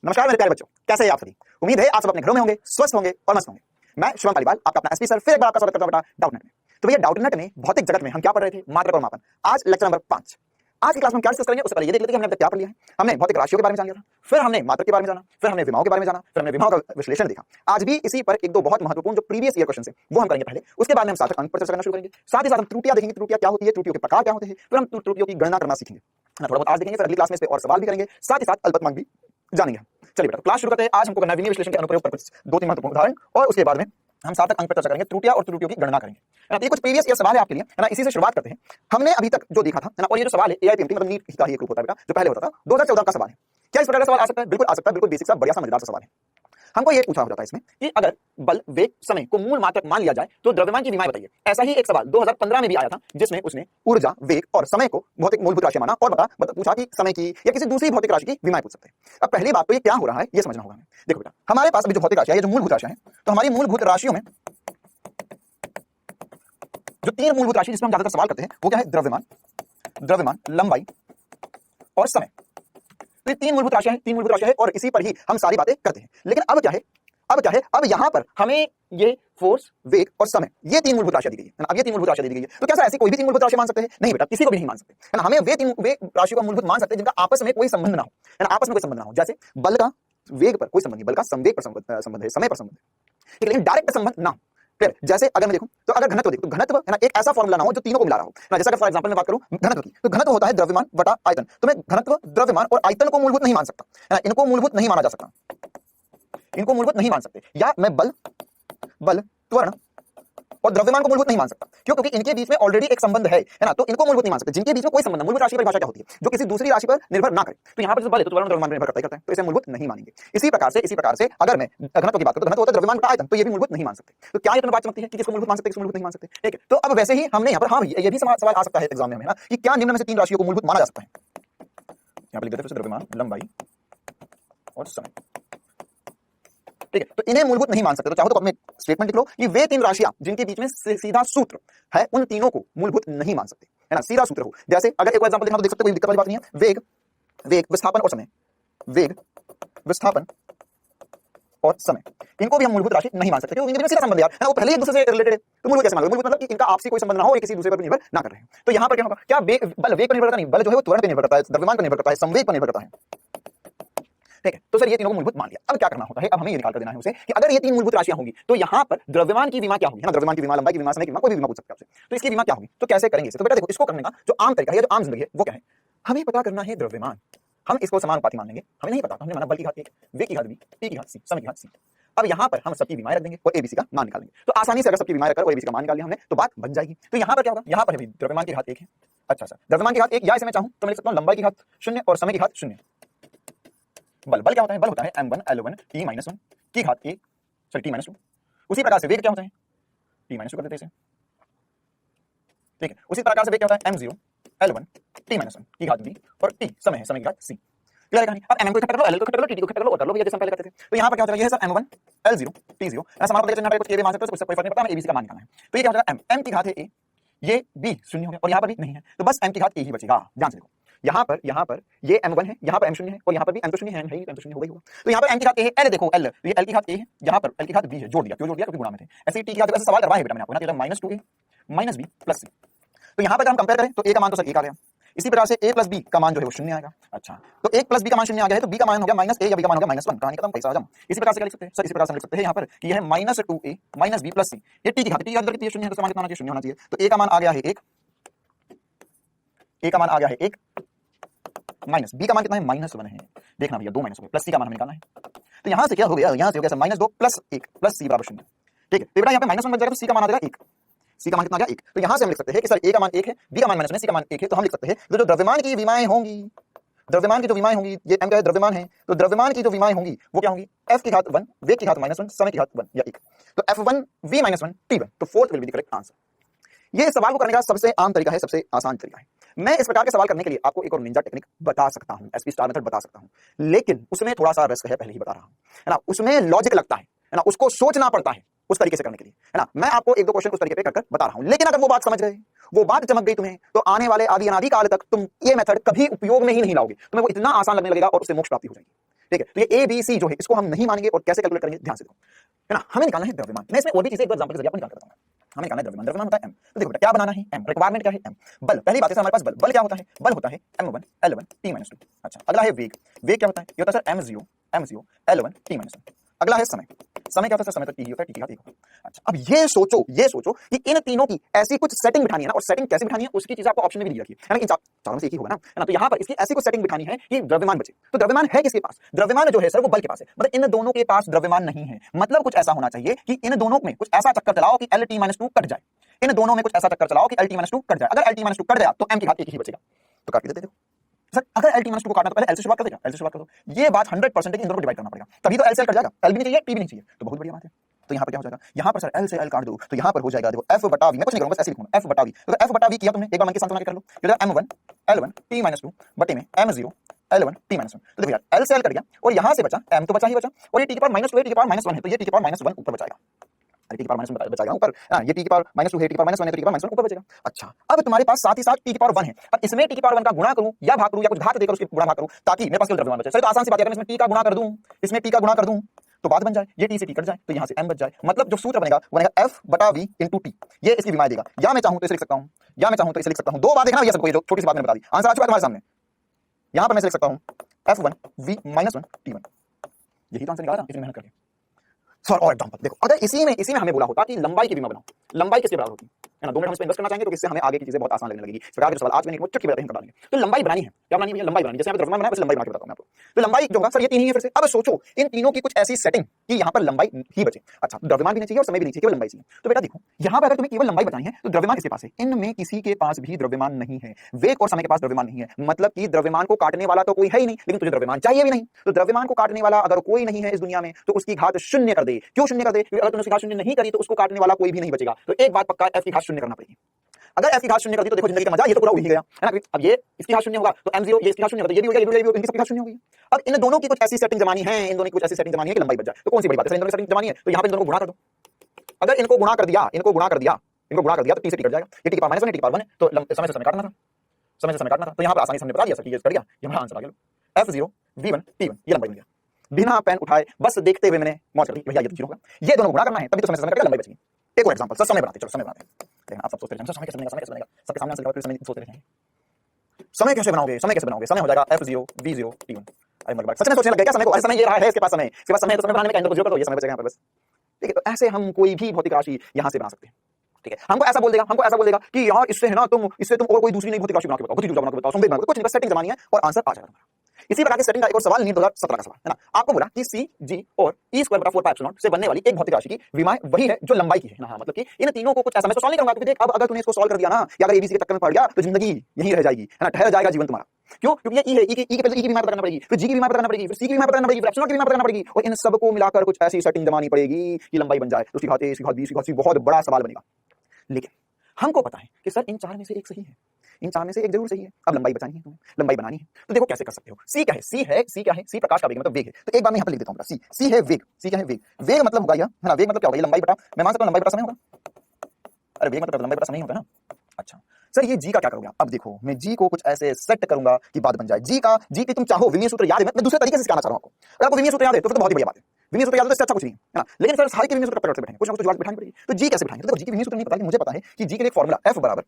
नमस्कार मेरे प्यारे बच्चों, कैसे हैं आप सभी। उम्मीद है आप सब अपने घरों में होंगे, स्वस्थ होंगे और मस्त होंगे। मैं शुभम पालीवाल, आपका अपना एसपी सर, फिर एक बार आपका स्वागत करता हूं बेटा डाउटनेट में। तो भैया डाउटनेट में भौतिक जगत में हम क्या पढ़ रहे थे? मात्रक और मापन। आज लेक्चर नंबर 5। आज की क्लास में क्या डिस्कस करेंगे उससे पहले ये देख लेते हैं कि हमने अब तक क्या पढ़ लिया है। हमने भौतिक राशियों के बारे में जान लिया था, फिर हमने मात्रक के बारे में जाना, फिर हमने विमाओं के बारे में जाना, फिर हमने विमाओं का विश्लेषण देखा। आज भी इसी पर एक दो बहुत महत्वपूर्ण जो प्रीवियस ईयर क्वेश्चन है वो हम करेंगे पहले, उसके बाद में हम सार्थक अंक पर चर्चा करना शुरू करेंगे। साथ ही साथ हम त्रुटियां देखेंगे, त्रुटियां क्या होती है, त्रुटियों के प्रकार क्या होते हैं, फिर हम त्रुटियों की गणना करना सीखेंगे। थोड़ा बहुत आज देखेंगे, फिर अगली क्लास में इस पे और सवाल भी करेंगे, साथ ही साथ अल्पतमांक भी जानेंगे। चलिए बेटा क्लास शुरू करते हैं। आज हमको करना है विनीय विश्लेषण के अनुप्रयोग पर कुछ दो तीन महत्वपूर्ण उदाहरण, और उसके बाद में हम सार्थक अंक पर चर्चा करेंगे, त्रुटियां और त्रुटियों की गणना करेंगे। है ना, ये कुछ प्रीवियस ईयर सवाल है आपके लिए, है ना। इसी से शुरुआत करते हैं। हमने अभी तक जो देखा था, है ना, और ये जो सवाल है एआईपीएमटी मतलब नीट का ही एक रूप होता है बेटा, जो पहले होता था 2014 का सवाल है। क्या इस प्रकार का सवाल आ सकता है? बिल्कुल आ सकता है, बिल्कुल बेसिक सा बढ़िया सा मजेदार सा सवाल है। हमको ये पूछा हो जाता है इसमें कि अगर बल, वेग, समय को मूल मात्रक मान लिया जाए तो द्रव्यमान की विमाएं बताइए। ऐसा ही एक सवाल 2015 में भी आया था, जिसमें उसने ऊर्जा, वेग और समय को भौतिक मूलभूत राशि माना और पूछा कि समय की या किसी दूसरी भौतिक राशि की विमाएं पूछ सकते हैं। अब पहली बात तो ये क्या हो रहा है ये समझना होगा हमें। देखो बेटा, हमारे पास अभी जो भौतिक राशि है, ये जो मूलभूत राशि है, तो हमारी मूलभूत राशियों में जो तीन मूलभूत राशि जिसमें हम ज्यादातर सवाल करते हैं वो क्या है? द्रव्यमान, लंबाई और समय। तो ये तीन मूलभूत राशियां हैं, तीन मूलभूत राशियां हैं और इसी पर ही हम सारी बातें करते हैं। लेकिन अब क्या है? अब यहां पर हमें ये फोर्स, वेग और समय, ये तीन मूलभूत राशियां दी गई है। अब ये तीन मूलभूत राशियां दी गई है, तो क्या ऐसी कोई भी तीन मूलभूत राशि मान सकते हैं? नहीं बेटा, किसी को भी नहीं मान सकते, है ना। हमें वे तीन राशियों का मूलभूत मान सकते हैं जिनका आपस में कोई संबंध ना हो, है ना, आपस में कोई संबंध ना हो। जैसे बल का वेग पर कोई संबंध नहीं, बल का संवेग पर संबंध है, समय पर संबंध है, लेकिन डायरेक्ट संबंध ना हो। जैसे अगर मैं देखूं तो अगर घनत्व देखो, तो घनत्व है ना एक ऐसा फॉर्मूला ना हो जो तीनों को मिला रहा हो ना। जैसे अगर फॉर एग्जांपल मैं बात करूं घनत्व की, तो घनत्व होता है द्रव्यमान बटा आयतन। तो मैं घनत्व, द्रव्यमान और आयतन को मूलभूत नहीं मान सकता, है ना, इनको मूलभूत नहीं माना जा सकता, इनको मूलभूत नहीं मान सकते। या मैं बल, त्वरण और द्रव्यमान को मूलभूत नहीं मान सकता, क्यों? क्योंकि इनके बीच में ऑलरेडी एक संबंध है ना, तो इनको मूलभूत नहीं मान सकते। जिनके बीच में कोई संबंध है, मूलभूत राशि की परिभाषा क्या होती है? जो किसी दूसरी राशि पर निर्भर ना करे। तो यहाँ पर जो बल है तो त्वरण द्रव्यमान पर निर्भर करता है, तो इसे मूलभूत नहीं मानेंगे। इसी प्रकार से अगर मैं घनत्व की बात करूं तो घनत्व होता है द्रव्यमान का आयतन, तो ये भी मूलभूत नहीं मान सकते। तो क्या ये बात चमकती है कि किसको मूलभूत मान सकते, किसको मूलभूत नहीं मान सकते? ठीक है, तो अब वैसे ही हमने यहाँ पर हाँ ये भी सवाल आ सकता है एग्जाम में हमें ना, कि क्या निम्न में से तीन राशियों को मूलभूत माना जा सकता है? यहाँ पर लिख देते हैं द्रव्यमान, लंबाई और समय। ठीक है, तो इन्हें मूलभूत नहीं मान सकते। तो चाहो तो अपने स्टेटमेंट लिख लो कि वे तीन राशियां जिनके बीच में सीधा सूत्र है, उन तीनों को मूलभूत नहीं मान सकते, है ना, सीधा सूत्र हो। जैसे अगर एक एग्जांपल देखना तो देख सकते हो, कोई दिक्कत वाली बात नहीं है। वेग, विस्थापन और समय, वेग, विस्थापन और समय, इनको भी हम मूलभूत राशि नहीं मान सकते क्योंकि इनके बीच में सीधा संबंध यार, है ना, वो पहले एक दूसरे से रिलेटेड है। तो मूलभूत कैसे मान लो? मूलभूत मतलब कि इनका आपसी कोई संबंध ना हो और किसी दूसरे पर निर्भर ना कर रहे हैं। तो यहाँ पर क्या होगा? क्या बल वेग पर निर्भर करता नहीं, बल जो है वो त्वरण पर निर्भर करता है, द्रव्यमान पर निर्भर करता है, संवेग पर निर्भर करता है। ठीक है, तो सर ये तीनों को मूलभूत मान लिया। अब क्या करना होता है? अब हमें ये निकाल कर देना है उसे कि अगर ये तीन मूलभूत राशियां होंगी तो यहाँ पर द्रव्यमान की विमा क्या होगी, है ना, द्रव्यमान की विमा, लंबाई की विमा, समय की विमा, कोई भी विमा पूछ सकते हैं आपसे। तो इसकी विमा क्या होगी? तो कैसे करेंगे इसे? तो बेटा देखो, इसको करने का जो आम तरीका है, जो आम जिंदगी है वो क्या है? हमें पता करना है द्रव्यमान, हम इसको समानुपाती मान लेंगे। हमें नहीं पता, हमने माना बल की घात 1, वेग की घात b, p की घात c, समय की घात c। अब यहाँ पर हम सबकी विमाएं रख देंगे और एबीसी का मान निकाल लेंगे। तो आसानी से अगर सबकी विमाएं रखकर और एबीसी का मान निकाल लिया हमने तो बात बन जाएगी। तो यहाँ पर क्या होगा? यहाँ पर है द्रव्यमान की घात 1 है। अच्छा सर, द्रव्यमान की घात 1, या इसे मैं चाहूं तो मैं लिख सकता हूं लंबाई की घात 0 और समय की घात 0। बल क्या होता है? बल होता है m1 L1 t-1 की घात 1 t-2। उसी प्रकार से वेग क्या होता है? t-2 कर देते हैं इसे। ठीक है, उसी प्रकार से वेग क्या होता है? m0 L1 t-1 की घात b और t समय है, समय की घात c। क्लियर है कहानी? अब m को इकट्ठा कर लो, l को इकट्ठा कर लो, t को इकट्ठा कर लो और कर लो भैया जैसे हम पहले करते थे। तो यहाँ पर क्या होता है? ये है सर m1 L0 t0, ऐसा समानुपाती चिन्ह पे कुछ के भी मान सकते हो, उससे कोई फर्क नहीं पड़ता, हमें abc का मान निकालना है। तो ये क्या होगा? m की घात है a, ये b 0 हो गया और यहाँ पर भी नहीं है, तो बस m की घात a ही बचेगा। ध्यान से देखो, यहाँ पर ये m1 है, यहाँ पर m0 है और यहाँ पर भी m तो 0 है, m तो 0 हो गई होगा। तो यहाँ पर m की घात a है, l देखो l, तो ये l की घात a है, यहाँ पर l की घात b है, जोड़ दिया। क्यों जोड़ दिया? क्योंकि गुणा में थे। ऐसे ही t की घात, ऐसे सवाल करवाया है बेटा मैंने आपको ना, -2a -b + c। तो यहाँ पर अगर हम कंपेयर करें तो a का मान तो सर 1 आ गया, इसी प्रकार से a + b का मान जो है वो 0 आएगा। अच्छा, तो 1 + b का मान 0 आ गया है, तो b का मान हो गया -a या b का मान हो गया -1। कहानी खत्म, पैसा हजम। इसी प्रकार से क्या लिख सकते हैं सर? इसी प्रकार से हम लिख सकते हैं यहाँ पर कि यह है -2a -b + c। ये t की घात, कितनी है? 0 है, तो समान कितना होना चाहिए? 0 होना चाहिए। तो a का मान आ गया है 1, a का मान आ गया है 1, माइनस b का मान कितना है? -1 है। देखना भैया 2 माइनस हो गए, प्लस c का मान हमें निकालना है। तो यहाँ से क्या हो गया? यहाँ से हो गया -2 + 1 + c = 0। ठीक है, तो बेटा यहाँ पे -1 बन जाएगा, तो c का मान आ जाएगा 1। c का मान कितना आ गया? 1। तो यहाँ से हम लिख सकते हैं कि सर a का मान 1 है, b का मान -1 है, c का मान 1 है। तो हम लिख सकते हैं जो द्रव्यमान की विमाएं होंगी, द्रव्यमान की जो विमाएं होंगी, ये m का है द्रव्यमान है, तो द्रव्यमान की जो विमाएं होंगी वो क्या होंगी? f की घात 1, वेग की घात -1, समय की घात 1 या 1। तो f1 v -1 t1। तो fourth will be the correct answer. ये सवाल को करने का सबसे आम तरीका है, सबसे आसान तरीका है। मैं इस प्रकार के सवाल करने के लिए आपको एक और निंजा टेक्निक बता सकता हूं, एसपी स्टार मेथड बता सकता हूं, लेकिन उसमें थोड़ा सा रिस्क है, पहले ही बता रहा हूं, है ना। उसमें लॉजिक लगता है ना, उसको सोचना पड़ता है उस तरीके से करने के लिए, है ना। मैं आपको एक दो क्वेश्चन उस तरीके पे कर बता रहा हूं, लेकिन अगर वो बात समझ गए, वो बात चमक गई तुम्हें, तो आने वाले आदि अनादि काल तक तुम ये मेथड कभी उपयोग में ही नहीं लाओगे, तुम्हें वो इतना आसान लगने लगेगा और उससे मोक्ष प्राप्ति हो जाएगी। ठीक है, तो ये ए बी सी जो है इसको हम नहीं मानेंगे और कैसे कैलकुलेट करेंगे ध्यान से देखो, है ना। हमें निकालना है द्रव्यमान। मैं इसमें और भी चीजें एक एग्जांपल के जरिए आपको निकाल के बताऊंगा। हमें निकालना है द्रव्यमान। द्रव्यमान होता है m। तो देखो बेटा क्या बनाना है m, रिक्वायरमेंट क्या है m। बल, पहली बात है सर हमारे पास बल क्या होता है, बल होता है m1 L1 T-2। अच्छा, अगला है वेग। वेग क्या होता है, ये होता है सर m0 L1 T-1। अगला है समय। समय क्या होता है सर, समय तो t होता है, t का t होता है। अच्छा, अब ये सोचो कि इन तीनों की ऐसी कुछ सेटिंग बिठानी है ना, और सेटिंग कैसे बिठानी है उसकी चीज आपको ऑप्शन में भी दी रखी है ना, इन चारों में से एक ही होगा ना, है ना। तो यहाँ पर इसकी ऐसी कुछ सेटिंग बिठानी है कि द्रव्यमान बचे। तो द्रव्यमान है किसके पास, द्रव्यमान जो है सर वो बल के पास है, मतलब इन दोनों के पास द्रव्यमान नहीं है। मतलब कुछ ऐसा होना चाहिए कि इन दोनों में कुछ ऐसा चक्कर चलाओ कि Lt-2 कट जाए। इन दोनों में कुछ ऐसा चक्कर चलाओ कि Lt-2 कट जाए। अगर Lt-2 कट गया तो m की घात 1 ही बचेगा। तो काट के देते सर, अगर Lt-2 को काटना तो पहले L से शुरुआत कर देगा, L से शुरुआत कर दो। ये बात 100% है कि इन दोनों को डिवाइड करना पड़ेगा, तभी तो L से L कट जाएगा। L भी नहीं चाहिए, T भी नहीं चाहिए, तो बहुत बढ़िया बात है। तो यहाँ पर क्या हो जाएगा, यहाँ पर सर L से L काट दो तो यहाँ पर हो जाएगा देखो F बटा V। मैं कुछ नहीं करूंगा, बस ऐसे लिखूंगा F बटा V। तो F बटा V किया तुमने, एक बार मन के साथ बना के कर लो, ये m1 L1 T-2 बटे में m0 L1 T-1। तो देखो यार L से L कट गया और यहाँ से बचा m, तो बचा ही बचा, और ये t की पावर -2 है, t की पावर -1 है, तो ये t की पावर -1 ऊपर बचाएगा। अरे t की पावर -1 बचाएगा ऊपर, ये t की पावर -2 है, t की पावर -1 है, तो t की पावर -1 ऊपर बचेगा। अच्छा, अब तुम्हारे पास साथ ही साथ t की पावर 1 है। अब इसमें t की पावर 1 का गुणा करूं या भाग करूं या कुछ घात देकर उसके गुणा भाग करूं ताकि मेरे पास केवल द्रव्यमान बचे। सर तो आसान सी बात है, अगर इसमें t का गुणा कर दूं, इसमें t का गुणा कर दूं तो बात बन जाए, ये t से t कट जाए तो यहाँ से m बच जाए। मतलब जो सूत्र बनेगा वो बनेगा F बटा V इंटू t। ये इसकी विमाएं देगा, या मैं चाहूं तो इसे लिख सकता हूं, या मैं चाहूं तो इसे लिख सकता हूं। दो बार देखना ये सबको, ये जो छोटी सी बात मैंने बता दी, आंसर आ चुका है तुम्हारे सामने। यहाँ पर मैं लिख सकता हूं F1 V -1 T1। यही तो आंसर निकाला था इतनी मेहनत करके। सर और एग्जांपल देखो, अगर इसी में हमें बोला होता कि लंबाई की विमा बनाओ, लंबाई किसके बराबर होती है ना, 2 मिनट हम इस पे इन्वेस्ट करना चाहेंगे तो इससे हमें आगे की चीजें बहुत आसान लगने लगेगी। इस प्रकार के सवाल आज मैंने चुटकी बताते हैं कर डालेंगे। तो लंबाई बनानी है, क्या बनानी है, लंबाई बनानी, जैसे यहाँ पे द्रव्यमान बना है, बस लंबाई बना के बताता हूं मैं आपको। तो लंबाई जो होगा सर ये 3 ही है फिर से। अब सोचो इन तीनों की कुछ ऐसी सेटिंग कि यहाँ पर लंबाई ही बचे। अच्छा, द्रव्यमान भी नहीं चाहिए और समय भी नहीं चाहिए, केवल लंबाई चाहिए। तो बेटा देखो यहाँ पर अगर तुम्हें केवल लंबाई बतानी है तो द्रव्यमान किसके पास है, इनमें किसी के पास भी द्रव्यमान नहीं है। वेग और समय के पास द्रव्यमान नहीं है, मतलब कि द्रव्यमान को काटने वाला तो कोई है ही नहीं, लेकिन तुझे द्रव्यमान चाहिए भी नहीं। तो द्रव्यमान को काटने वाला अगर कोई नहीं है इस दुनिया में तो उसकी घात 0 कर दे। क्यों 0 कर दे, क्योंकि अगर तुमने उसकी घात 0 नहीं करी तो उसको काटने वाला कोई भी नहीं बचेगा। तो एक बात पक्का, f की घात 0 करना पड़ेगी। अगर f की घात 0 कर दी तो देखो जिंदगी का मजा ये तो पूरा उड़ ही गया, है ना। अब ये इसकी घात 0 होगा तो m0, ये इसकी घात 0 होगा तो ये भी हो गया, ये भी हो गया, इनकी सबकी घात 0 हो गई। अब इन दोनों की कुछ ऐसी सेटिंग जमानी है, इन दोनों की कुछ ऐसी सेटिंग जमानी है कि लंबाई बच जाए। तो कौन सी बड़ी बात है, इन दोनों की सेटिंग जमानी है तो यहाँ पे इन दोनों को गुणा कर दो। अगर इनको गुणा कर दिया तो t से t कट जाएगा, ये t की पावर -1 है, t की पावर 1 है, तो समय से समय काटना था, समय से समय काटना था। तो यहाँ पर आसानी से हमने बता दिया सर, t कट गया, ये हमारा आंसर आ गया F0 V1 T1, ये लंबाई बन गया। बिना पेन उठाए बस देखते हुए मैंने मौज कर दी, भैया ये तो 0 होगा, ये दोनों गुणा करना है तभी तो समय से समय कटेगा, लंबाई बचेगी। एक और एग्जांपल सर, समय बनाते, चलो समय बनाते हैं। देखना आप सब सोचते रहेंगे समय कैसे बनेगा, सबके सामने आंसर समय सोचते रहेंगे। समय कैसे बनाओगे, समय हो जाएगा F0 V0 T1। अरे मत सच में सोचने लग गया क्या समय को, अरे समय ये रहा है, इसके पास समय है तो समय बनाने में क्या, इनको 0 कर दो, ये समय बचेगा यहाँ पर बस। ठीक है, तो ऐसे हम कोई भी भौतिक राशि यहाँ से बना सकते हैं। ठीक है, हमको ऐसा बोल देगा कि यार इससे है ना तुम और कोई दूसरी नई भौतिक राशि बना के बताओ, कुछ बना के बताओ, संवेग बना के, कुछ नहीं, बस सेटिंग जमानी है और आंसर आ जाएगा तुम्हारा। इसी प्रकार के सेटिंग का एक और सवाल नीट 2017 का सवाल है ना। आपको बोला कि C G और E² बटा 4πε0 से बनने वाली एक भौतिक राशि की विमाएं वही है जो लंबाई की है ना। मतलब कि इन तीनों को कुछ ऐसा, मैं तो सॉल्व नहीं करूंगा क्योंकि देख अब अगर तूने इसको सॉल्व कर दिया ना, या अगर ABC के चक्कर में पड़ गया तो जिंदगी यहीं रह जाएगी, है ना, ठहर जाएगा जीवन तुम्हारा। क्यों, क्योंकि ये E है, E के पहले E की विमाएं पता करना पड़ेगी, फिर G की विमाएं पता करना पड़ेगी, फिर C की विमाएं पता करना पड़ेगी, फिर ε0 की विमाएं पता करना पड़ेगी, और इन सबको मिलाकर कुछ ऐसी सेटिंग जमानी पड़ेगी कि लंबाई बन जाए। तो उसकी घात A, उसकी घात B, उसकी घात C, बहुत बड़ा सवाल बनेगा। लेकिन हमको पता है कि सर इन 4 में से एक सही है, इन 4 में से एक जरूर सही है। अब लंबाई बचानी है तुम्हें, लंबाई बनानी है, तो देखो कैसे कर सकते हो। C क्या है, C क्या है, C प्रकाश का वेग मतलब वेग है। तो एक बार मैं यहाँ पर लिख देता हूँ, C है वेग, C क्या है वेग, वेग मतलब होगा यह, है ना, वेग मतलब क्या होगा, ये लंबाई बटा, मैं मान सकता हूँ लंबाई बटा समय होगा। अरे वेग मतलब लंबाई बटा समय होगा ना। अच्छा सर ये G का क्या करोगे, अब देखो मैं G को कुछ ऐसे सेट करूंगा कि बात बन जाए। G की तुम चाहो विमीय सूत्र याद है, मैं दूसरे तरीके से सिखाना चाह रहा हूँ आपको। अगर आपको विमीय सूत्र याद है तो फिर तो बहुत ही बढ़िया बात है, विमीय सूत्र याद है तो इससे अच्छा कुछ नहीं है ना। लेकिन सर सारे के विमीय सूत्र पर बैठेंगे, कुछ ना कुछ जुगाड़ बैठानी पड़ेगी। तो G कैसे बैठाएंगे, तो देखो G की विमीय सूत्र नहीं पता, लेकिन मुझे पता है कि G के लिए एक फॉर्मूला F बराबर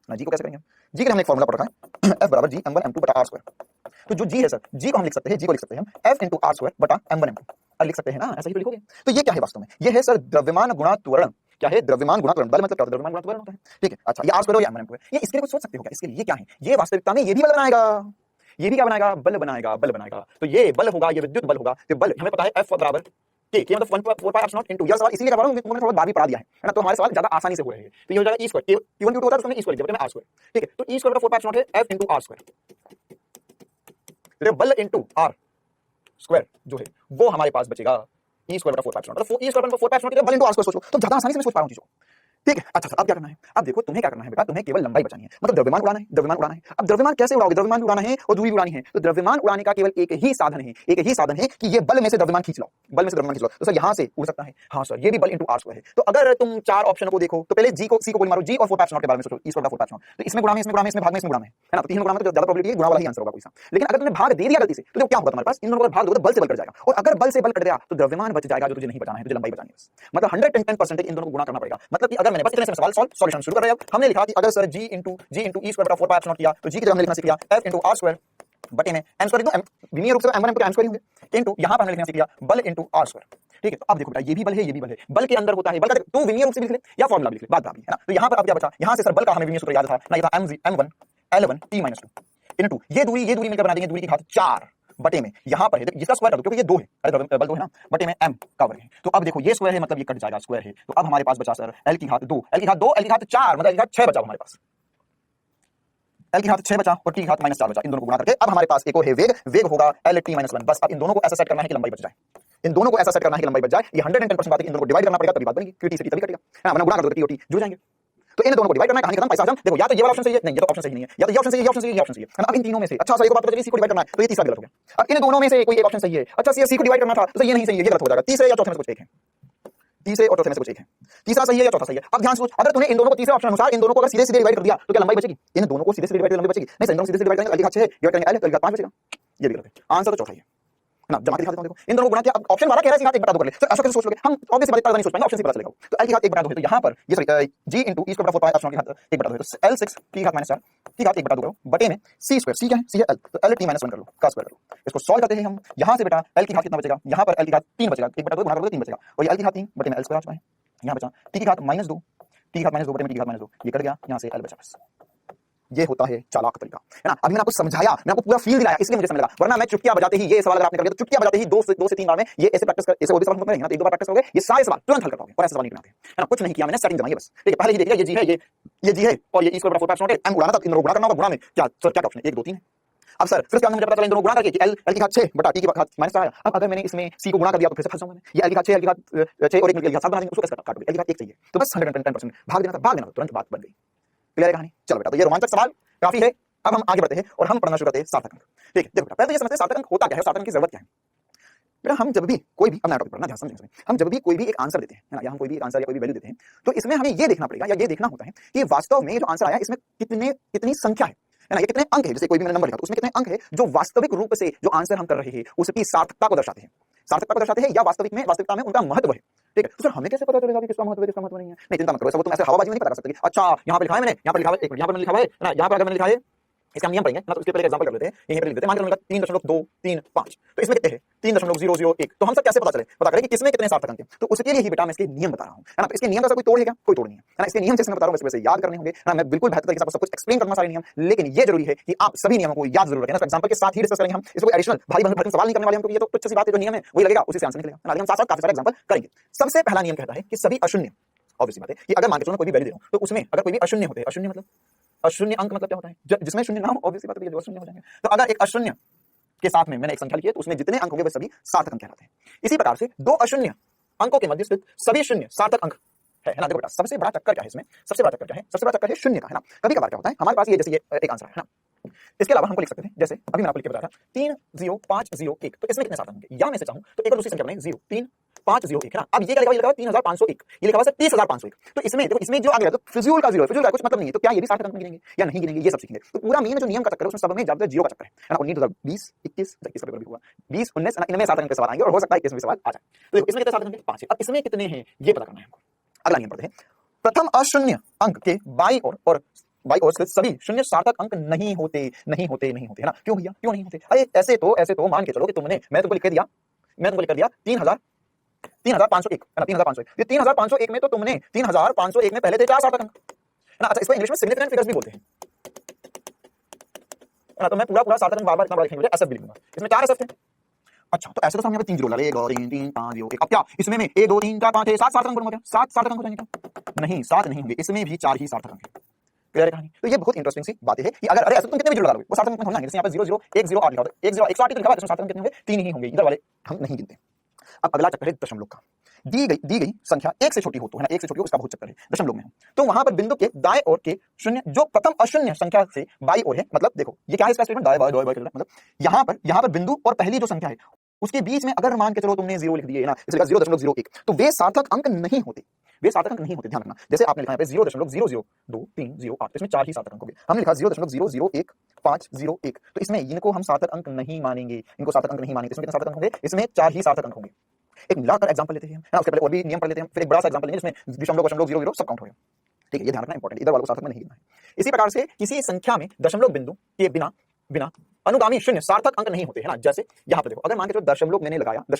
ना, G को कैसे करेंगे, G के लिए हमने एक फॉर्मूला पढ़ रखा है F बराबर G m1 m2 बटा r²। तो जो G है सर, G को हम लिख सकते हैं, G को लिख सकते हैं हम F इंटू r² बटा m1 m2, लिख सकते हैं ना, ऐसा ही तो लिखोगे। तो ये क्या है वास्तव में, ये है सर द्रव्यमान गुणा त्वरण। क्या है, द्रव्यमान गुणा त्वरण। बल मतलब क्या होता है, द्रव्यमान गुणा त्वरण होता है। ठीक है, अच्छा ये r² हो या m1 m2 है, ये इसके लिए कुछ सोच सकते हो क्या, इसके लिए ये क्या है, ये वास्तविकता में ये भी बल बनाएगा, ये भी क्या बनाएगा, बल बनाएगा। तो ये बल होगा, ये विद्युत बल होगा। तो बल हमें पता है F बराबर K मतलब 1/4πε0 इनटू, यह सवाल इसलिए करवा रहा हूं क्योंकि मैंने थोड़ा बार भी पढ़ा दिया है ना, तो हमारे सवाल ज्यादा आसानी से हो रहे हैं। तो ये हो जाएगा E² Q1 Q2 होता है तो हमने E² लिख दिया, r²। ठीक है, तो E² बटा 4πε0 है F इंटू r², तो बल इंटू r² जो है वो हमारे पास बचेगा E² बटा 4πε0। तो E² बटा 4πε0 बल इंटू r² सोचो तो ज्यादा आसानी से मैं सोच पा रहा हूं चीजों को। ठीक है। अच्छा अब क्या करना है, अब देखो तुम्हें क्या करना है बेटा, तुम्हें केवल लंबाई बचानी है, मतलब द्रव्यमान उड़ाना है, द्रव्यमान उड़ाना है। अब द्रव्यमान कैसे उड़ाओगे, द्रव्यमान उड़ाना है और दूरी भी उड़ानी है, तो द्रव्यमान उड़ाने का केवल एक ही साधन है, एक ही साधन है कि ये बल में से द्रव्यमान खींच लो, बल में से द्रव्यमान खींच लो। तो सर यहाँ से उड़ सकता है, हाँ सर ये भी बल इंटू आर स्क्वायर है। तो अगर तुम चार ऑप्शन को देखो तो पहले जी को सी को गोली मारो, जी और 4 पाई एप्सिलॉन के बारे में सोचो, ई स्क्वायर 4 पाई एप्सिलॉन, तो इसमें गुणा में, इसमें गुणा में, इसमें भाग में, इसमें गुणा में, है ना। तो तीन गुणा में तो ज्यादा प्रोबेबिलिटी है गुणा वाला ही आंसर होगा कोई सा। लेकिन अगर तुमने भाग दे दिया गलती से तो क्या होगा तुम्हारे पास, इन दोनों का भाग दो तो बल से बल कट जाएगा, और अगर बल से बल कट गया तो द्रव्यमान बच जाएगा जो तुझे नहीं बचाना है, तुझे लंबाई बचानी है बस। मतलब 110% इन दोनों को गुणा करना पड़ेगा। मतलब कि अगर मैंने बस इतने से सवाल सॉल्यूशन शुरू कर रहे हैं, हमने लिखा कि अगर सर जी इंटू ई स्क्वायर बटा 4 पाई एप्सिलॉन किया तो जी की जगह हमने लिखना सीख लिया एफ इंटू आर स्क्वायर बटे में एम स्क्वायर, विमीय रूप से m1 m2 m स्क्वायर होंगे, इंटू यहां पर हमने लिखना सीख लिया बल इंटू आर स्क्वायर। ठीक है, तो अब देखो बेटा ये भी बल है, ये भी बल है, बल के अंदर होता है बल का, तो विमीय रूप से लिख ले या फॉर्मूला लिख ले, बात बराबर है ना। तो यहां पर अब क्या बचा, यहां से सर बल का हमें विमीय सूत्र याद था ना, ये था m1 l1 t-2 इनटू ये दूरी मिलकर बना देंगे दूरी की घात 4 बटे में यहां पर है जिसका स्क्वायर कर दो क्योंकि ये 2 है, अरे बल 2 है ना, बटे में m का वर्ग है। तो अब देखो ये स्क्वायर है मतलब ये कट जाएगा, स्क्वायर है, तो अब हमारे पास बचा सर l की घात 2, l की घात 2, l की घात 4, मतलब l की घात 6 बचा हमारे पास, l की घात 6 बचा और t की घात -4 बचा। इन दोनों को गुणा करके अब हमारे पास एक और है वेग, वेग होगा l t-1। बस अब इन दोनों को ऐसा सेट करना है कि लंबाई बच जाए, इन दोनों को ऐसा सेट करना है कि लंबाई बच जाए। ये 110% बात है कि इन दोनों को डिवाइड करना पड़ेगा तभी बात बनेगी, क्योंकि t से t तभी कटेगा, है ना, वरना गुणा कर दो तो t और t जुड़ जाएंगे। तो इन दोनों को डिवाइड करना है, कहानी खत्म, पैसा हजम। देखो या तो ये वाला ऑप्शन सही है, नहीं ये तो ऑप्शन सही नहीं है, या तो ये ऑप्शन सही है, ये ऑप्शन सही है, ये ऑप्शन सही है, है ना। अब इन तीनों में से अच्छा सही को बात पता चली, सी को डिवाइड करना है तो ये तीसरा गलत हो गया। अब इन दोनों में से कोई एक ऑप्शन सही है, अच्छा सी को डिवाइड करना था तो ये नहीं सही है, ये गलत हो जाएगा। तीसरे या चौथे में से कुछ एक है, तीसरे और चौथे में से कुछ एक है, तीसरा सही है या चौथा सही है। अब ध्यान से सोच, अगर तूने इन दोनों को तीसरे ऑप्शन अनुसार इन दोनों को अगर सीधे सीधे डिवाइड कर दिया तो क्या लंबाई बचेगी, इन दोनों को सीधे सीधे डिवाइड लंबाई बचेगी नहीं, इन दोनों सीधे सीधे डिवाइड करेंगे, l की घात 6 डिवाइड करेंगे l, तो l की घात 5 बचेगा, ये भी गलत है, आंसर तो चौथा ही है ना। जमा के दिखा देता हूं, देखो इन दोनों को गुणा किया, अब ऑप्शन वाला कह रहा है घात 1 बटा 2 कर ले, सर ऐसा कैसे सोच लोगे, हम ऑब्वियस बात नहीं सोच पाएंगे, ऑप्शन से पता चलेगा। तो l की घात 1 बटा 2 है तो यहां पर ये sorry g into E square बटा 4 पाई एप्सिलॉन की घात 1 बटा 2 है, तो l6 की घात -4 की घात 1 बटा 2 करो बटे में c स्क्वायर, c क्या है, c है l, तो l t-1 कर लो का स्क्वायर करो। इसको सॉल्व करते हैं हम, यहां से बेटा l की घात कितना बचेगा, यहां पर l की घात 3 बचेगा, 1 बटा 2 गुणा करोगे 3 बचेगा, और ये l की घात 3 बटे में l स्क्वायर आ चुका है। यहां बचा t की घात -2, t की घात -2 बटे में t की घात -2, ये कट गया, यहां से l बचा बस। ये होता है चालाक तरीका, है ना। अभी मैंने आपको समझाया, मैंने आपको पूरा फील दिलाया, इसलिए मुझे समझ लगा, वरना मैं चुटकियां बजाते ही ये सवाल अगर आपने कर लिया तो चुटकियां बजाते ही 2 से 3 बार में ये ऐसे प्रैक्टिस कर, ऐसे और भी सवाल करेंगे ना, तो एक दो बार प्रैक्टिस करोगे ये सारे सवाल तुरंत हल कर पाओगे, और ऐसे सवाल नहीं बनाते, है ना। कुछ नहीं किया मैंने, सेटिंग जमाई बस। ठीक है, पहले ही देख लिया ये जी है, ये जी है, और ये ई स्क्वायर बटा 4 पाई एप्सिलॉन है, m उड़ाना था, इन दोनों गुणा करना होगा, गुणा में क्या सर क्या ऑप्शन है 1 2 3 है। अब सर फिर क्या मुझे पता चला इन दोनों गुणा करके कि l की घात 6 बटा t की घात -4 आया। अब अगर मैंने इसमें c को गुणा कर दिया तो फिर से फंस जाऊंगा मैं, ये l की घात 6 l की घात 6 और 1 मिलकर l की घात 7 बना देंगे, उसको कैसे काटोगे, l की घात 1 चाहिए तो बस 110% भाग देना था, भाग देना तुरंत बात बन गई। क्लियर है कहानी, चलो बेटा तो ये रोमांचक सवाल काफी है। अब हम आगे बढ़ते हैं और हम पढ़ना शुरू करते हैं सार्थक अंक। ठीक है, देखो बेटा पहले तो ये समझते हैं सार्थक अंक होता क्या है, सार्थक अंक की जरूरत क्या है। बेटा हम जब भी कोई भी, अब नया टॉपिक पढ़ना ध्यान समझें, हम जब भी कोई भी एक आंसर देते हैं, है ना, या हम कोई भी एक आंसर या कोई भी वैल्यू देते हैं तो इसमें हमें ये देखना पड़ेगा या ये देखना होता है कि वास्तव में जो आंसर आया इसमें कितनी संख्या है ना, ये कितने अंक है। जैसे कोई भी मैंने नंबर लिखा तो उसमें कितने अंक है जो वास्तविक रूप से जो आंसर हम कर रहे हैं उसकी सार्थकता को दर्शाते हैं, सार्थकता को दर्शाते हैं या वास्तविकता में उनका महत्व है। ठीक है, तो सर हमें कैसे पता चलेगा कि किसका महत्व है किसका महत्व नहीं है। नहीं चिंता मत करो, सब तुम ऐसे हवाबाजी में नहीं पता कर सकते। अच्छा यहाँ पे लिखा है मैंने, यहाँ पे लिखा है, एक मिनट यहाँ पर लिखा है ना, यहाँ पर अगर मैंने लिखा है इसका नियम पढ़ेंगे ना, तो उसके पहले एग्जांपल कर लेते हैं, यहीं पर लिख देते हैं, मान लो 3.235, तो इसमें कितने हैं 3.001, तो हम सब कैसे पता करें कि किसमें कितने सार्थक अंक हैं। तो उसके लिए ही बेटा मैं इसके नियम बता रहा हूं, है ना। तो इसके नियम का कोई तोड़ है क्या, कोई तोड़ नहीं है, है ना। इसके नियम जैसे मैं बता रहा हूं वैसे याद करने होंगे ना, मैं बिल्कुल बेहतर तरीके से आपको सब कुछ एक्सप्लेन करूंगा सारे नियम, लेकिन ये जरूरी है कि आप सभी नियमों को याद जरूर रखें ना। एग्जांपल के साथ ही डिस्कस करेंगे हम, इसको एडिशनल भारी भरकम सवाल नहीं करने वाले हम, क्योंकि ये तो कुछ सी बात है, जो नियम है वही लगेगा उसी से आंसर निकलेगा, हम साथ साथ काफी सारे एग्जांपल करेंगे। सबसे पहला नियम कहता है कि सभी अशून्य, ऑब्वियसली बात है कि अगर मान के चलो कोई भी वैल्यू दे रहा हूं तो उसमें अगर कोई भी अशून्य होते हैं, अशून्य मतलब अशून्य अंक मतलब क्या होता है, जिसमें शून्य ना हो, ऑब्वियसली बात है जो अशून्य हो जाएंगे। तो अगर एक अशून्य के साथ में मैंने एक संख्या लिखी है तो उसमें जितने अंक होंगे वे सभी सार्थक अंक कहलाते हैं। इसी प्रकार से दो अशून्य अंकों के मध्य स्थित सभी शून्य सार्थक अंक है ना। देखो बेटा सबसे बड़ा चक्कर क्या है इसमें, सबसे बड़ा चक्कर क्या है, सबसे बड़ा चक्कर है शून्य का, है ना। कभी कभार क्या होता है हमारे पास ये जैसे ये एक आंसर है ना, इसके अलावा हमको लिख सकते थे, जैसे अभी मैंने आपको लिख के बताया था 30501, तो इसमें कितने सार्थक होंगे, या मैं से चाहूं तो एक और दूसरी संख्या बनेगी 03501, है ना। अब ये क्या लिखा हुआ, ये लिखा हुआ 3501, ये लिखा हुआ 30501, तो इसमें देखो इसमें जो आ गया तो फिजूल का 0 है, फिजूल का कुछ मतलब नहीं है, तो क्या ये भी सार्थक अंक गिनेंगे या नहीं गिनेंगे ये सब सीखेंगे। तो पूरा मेन जो नियम का चक्कर है उसमें सब में ज्यादा जीरो का चक्कर है ना। 19 20 21 21 का पेपर भी हुआ 20 19 इनमें सार्थक अंक के सवाल आएंगे और हो सकता है 21 में सवाल आ जाए। तो देखो इसमें कितने सार्थक अंक 5 है। अब इसमें कितने हैं ये पता करना है हमको। अगला नियम पढ़ते हैं, प्रथम अशून्य अंक के बाईं ओर स्थित सभी शून्य सार्थक अंक नहीं होते, है ना। क्यों भैया क्यों नहीं होते, अरे ऐसे तो मान के चलो कि तुमने, मैं तुमको लिख के दिया, 3501, है ना, 3501, ये 3501 में तो तुमने 3501 में पहले थे 4 सार्थक अंक, है ना। अच्छा इसको इंग्लिश में सिग्निफिकेंट फिगर्स भी बोलते हैं, है ना। तो मैं पूरा सार्थक अंक बार-बार इतना बड़ा लिखने एसएफ भी लिखूंगा, इसमें 4 एसएफ थे। अच्छा तो ऐसे तो सामने 3 जीरो लगे, 1 2 3 3 5 0 1, अब क्या इसमें में 1 2 3 4 5 6 7 सार्थक अंक होंगे, 7 सार्थक अंक हो जाएंगे क्या, नहीं 7 नहीं होंगे, इसमें भी 4 ही सार्थक अंक हैं। क्लियर है कहानी। तो ये बहुत इंटरेस्टिंग सी बात है कि अगर अरे ऐसे तुम कितने भी जीरो लगा लोगे वो सार्थक अंक में होना है, जैसे यहाँ पे 0 0 1 0 8 लिखा होता है, 1 0 108 लिखा हुआ है, इसमें सार्थक अंक कितने होंगे 3 ही होंगे, इधर वाले हम नहीं गिनते। अब अगला चक्कर है दशमलव का। दी गई संख्या एक से छोटी हो तो है ना, एक से छोटी हो उसका बहुत चक्कर है, दशमलव में हो तो वहां पर बिंदु के दाएं ओर के शून्य जो प्रथम अशून्य संख्या से बाई ओर है, मतलब देखो ये क्या है इसका स्टेटमेंट, दाएं बाएं मतलब यहाँ पर बिंदु और पहली जो संख्या है उसके बीच में अगर मान के चलो तुमने 0 लिख दिए ना, इसलिए 0.01 तो वे सार्थक अंक नहीं होते, वे सार्थक अंक नहीं होते, ध्यान रखना। जैसे आपने लिखा है 0.00238, इसमें 4 ही सार्थक अंक होंगे, हमने लिखा 0.001501 तो इसमें इनको हम सार्थक अंक नहीं मानेंगे, इनको सार्थक अंक नहीं मानेंगे। इसमें कितने सार्थक अंक होंगे, इसमें 4 ही सार्थक अंक होंगे। एक मिलाकर एग्जांपल लेते हैं ना, उसके पहले और भी नियम पढ़ लेते हैं, फिर एक बड़ा सा एग्जांपल लेंगे जिसमें दशमलव दशमलव 00 सब काउंट होगा। ठीक है, ये ध्यान रखना इंपॉर्टेंट, इधर वालों को सार्थक में नहीं गिनना है। इसी प्रकार से किसी संख्या में दशमलव बिंदु के बिना अनुगामी शून्य सार्थक अंक नहीं होते है ना। जैसे यहाँ पर देखो, अगर मान के चलो दशमलव मैंने लगाया या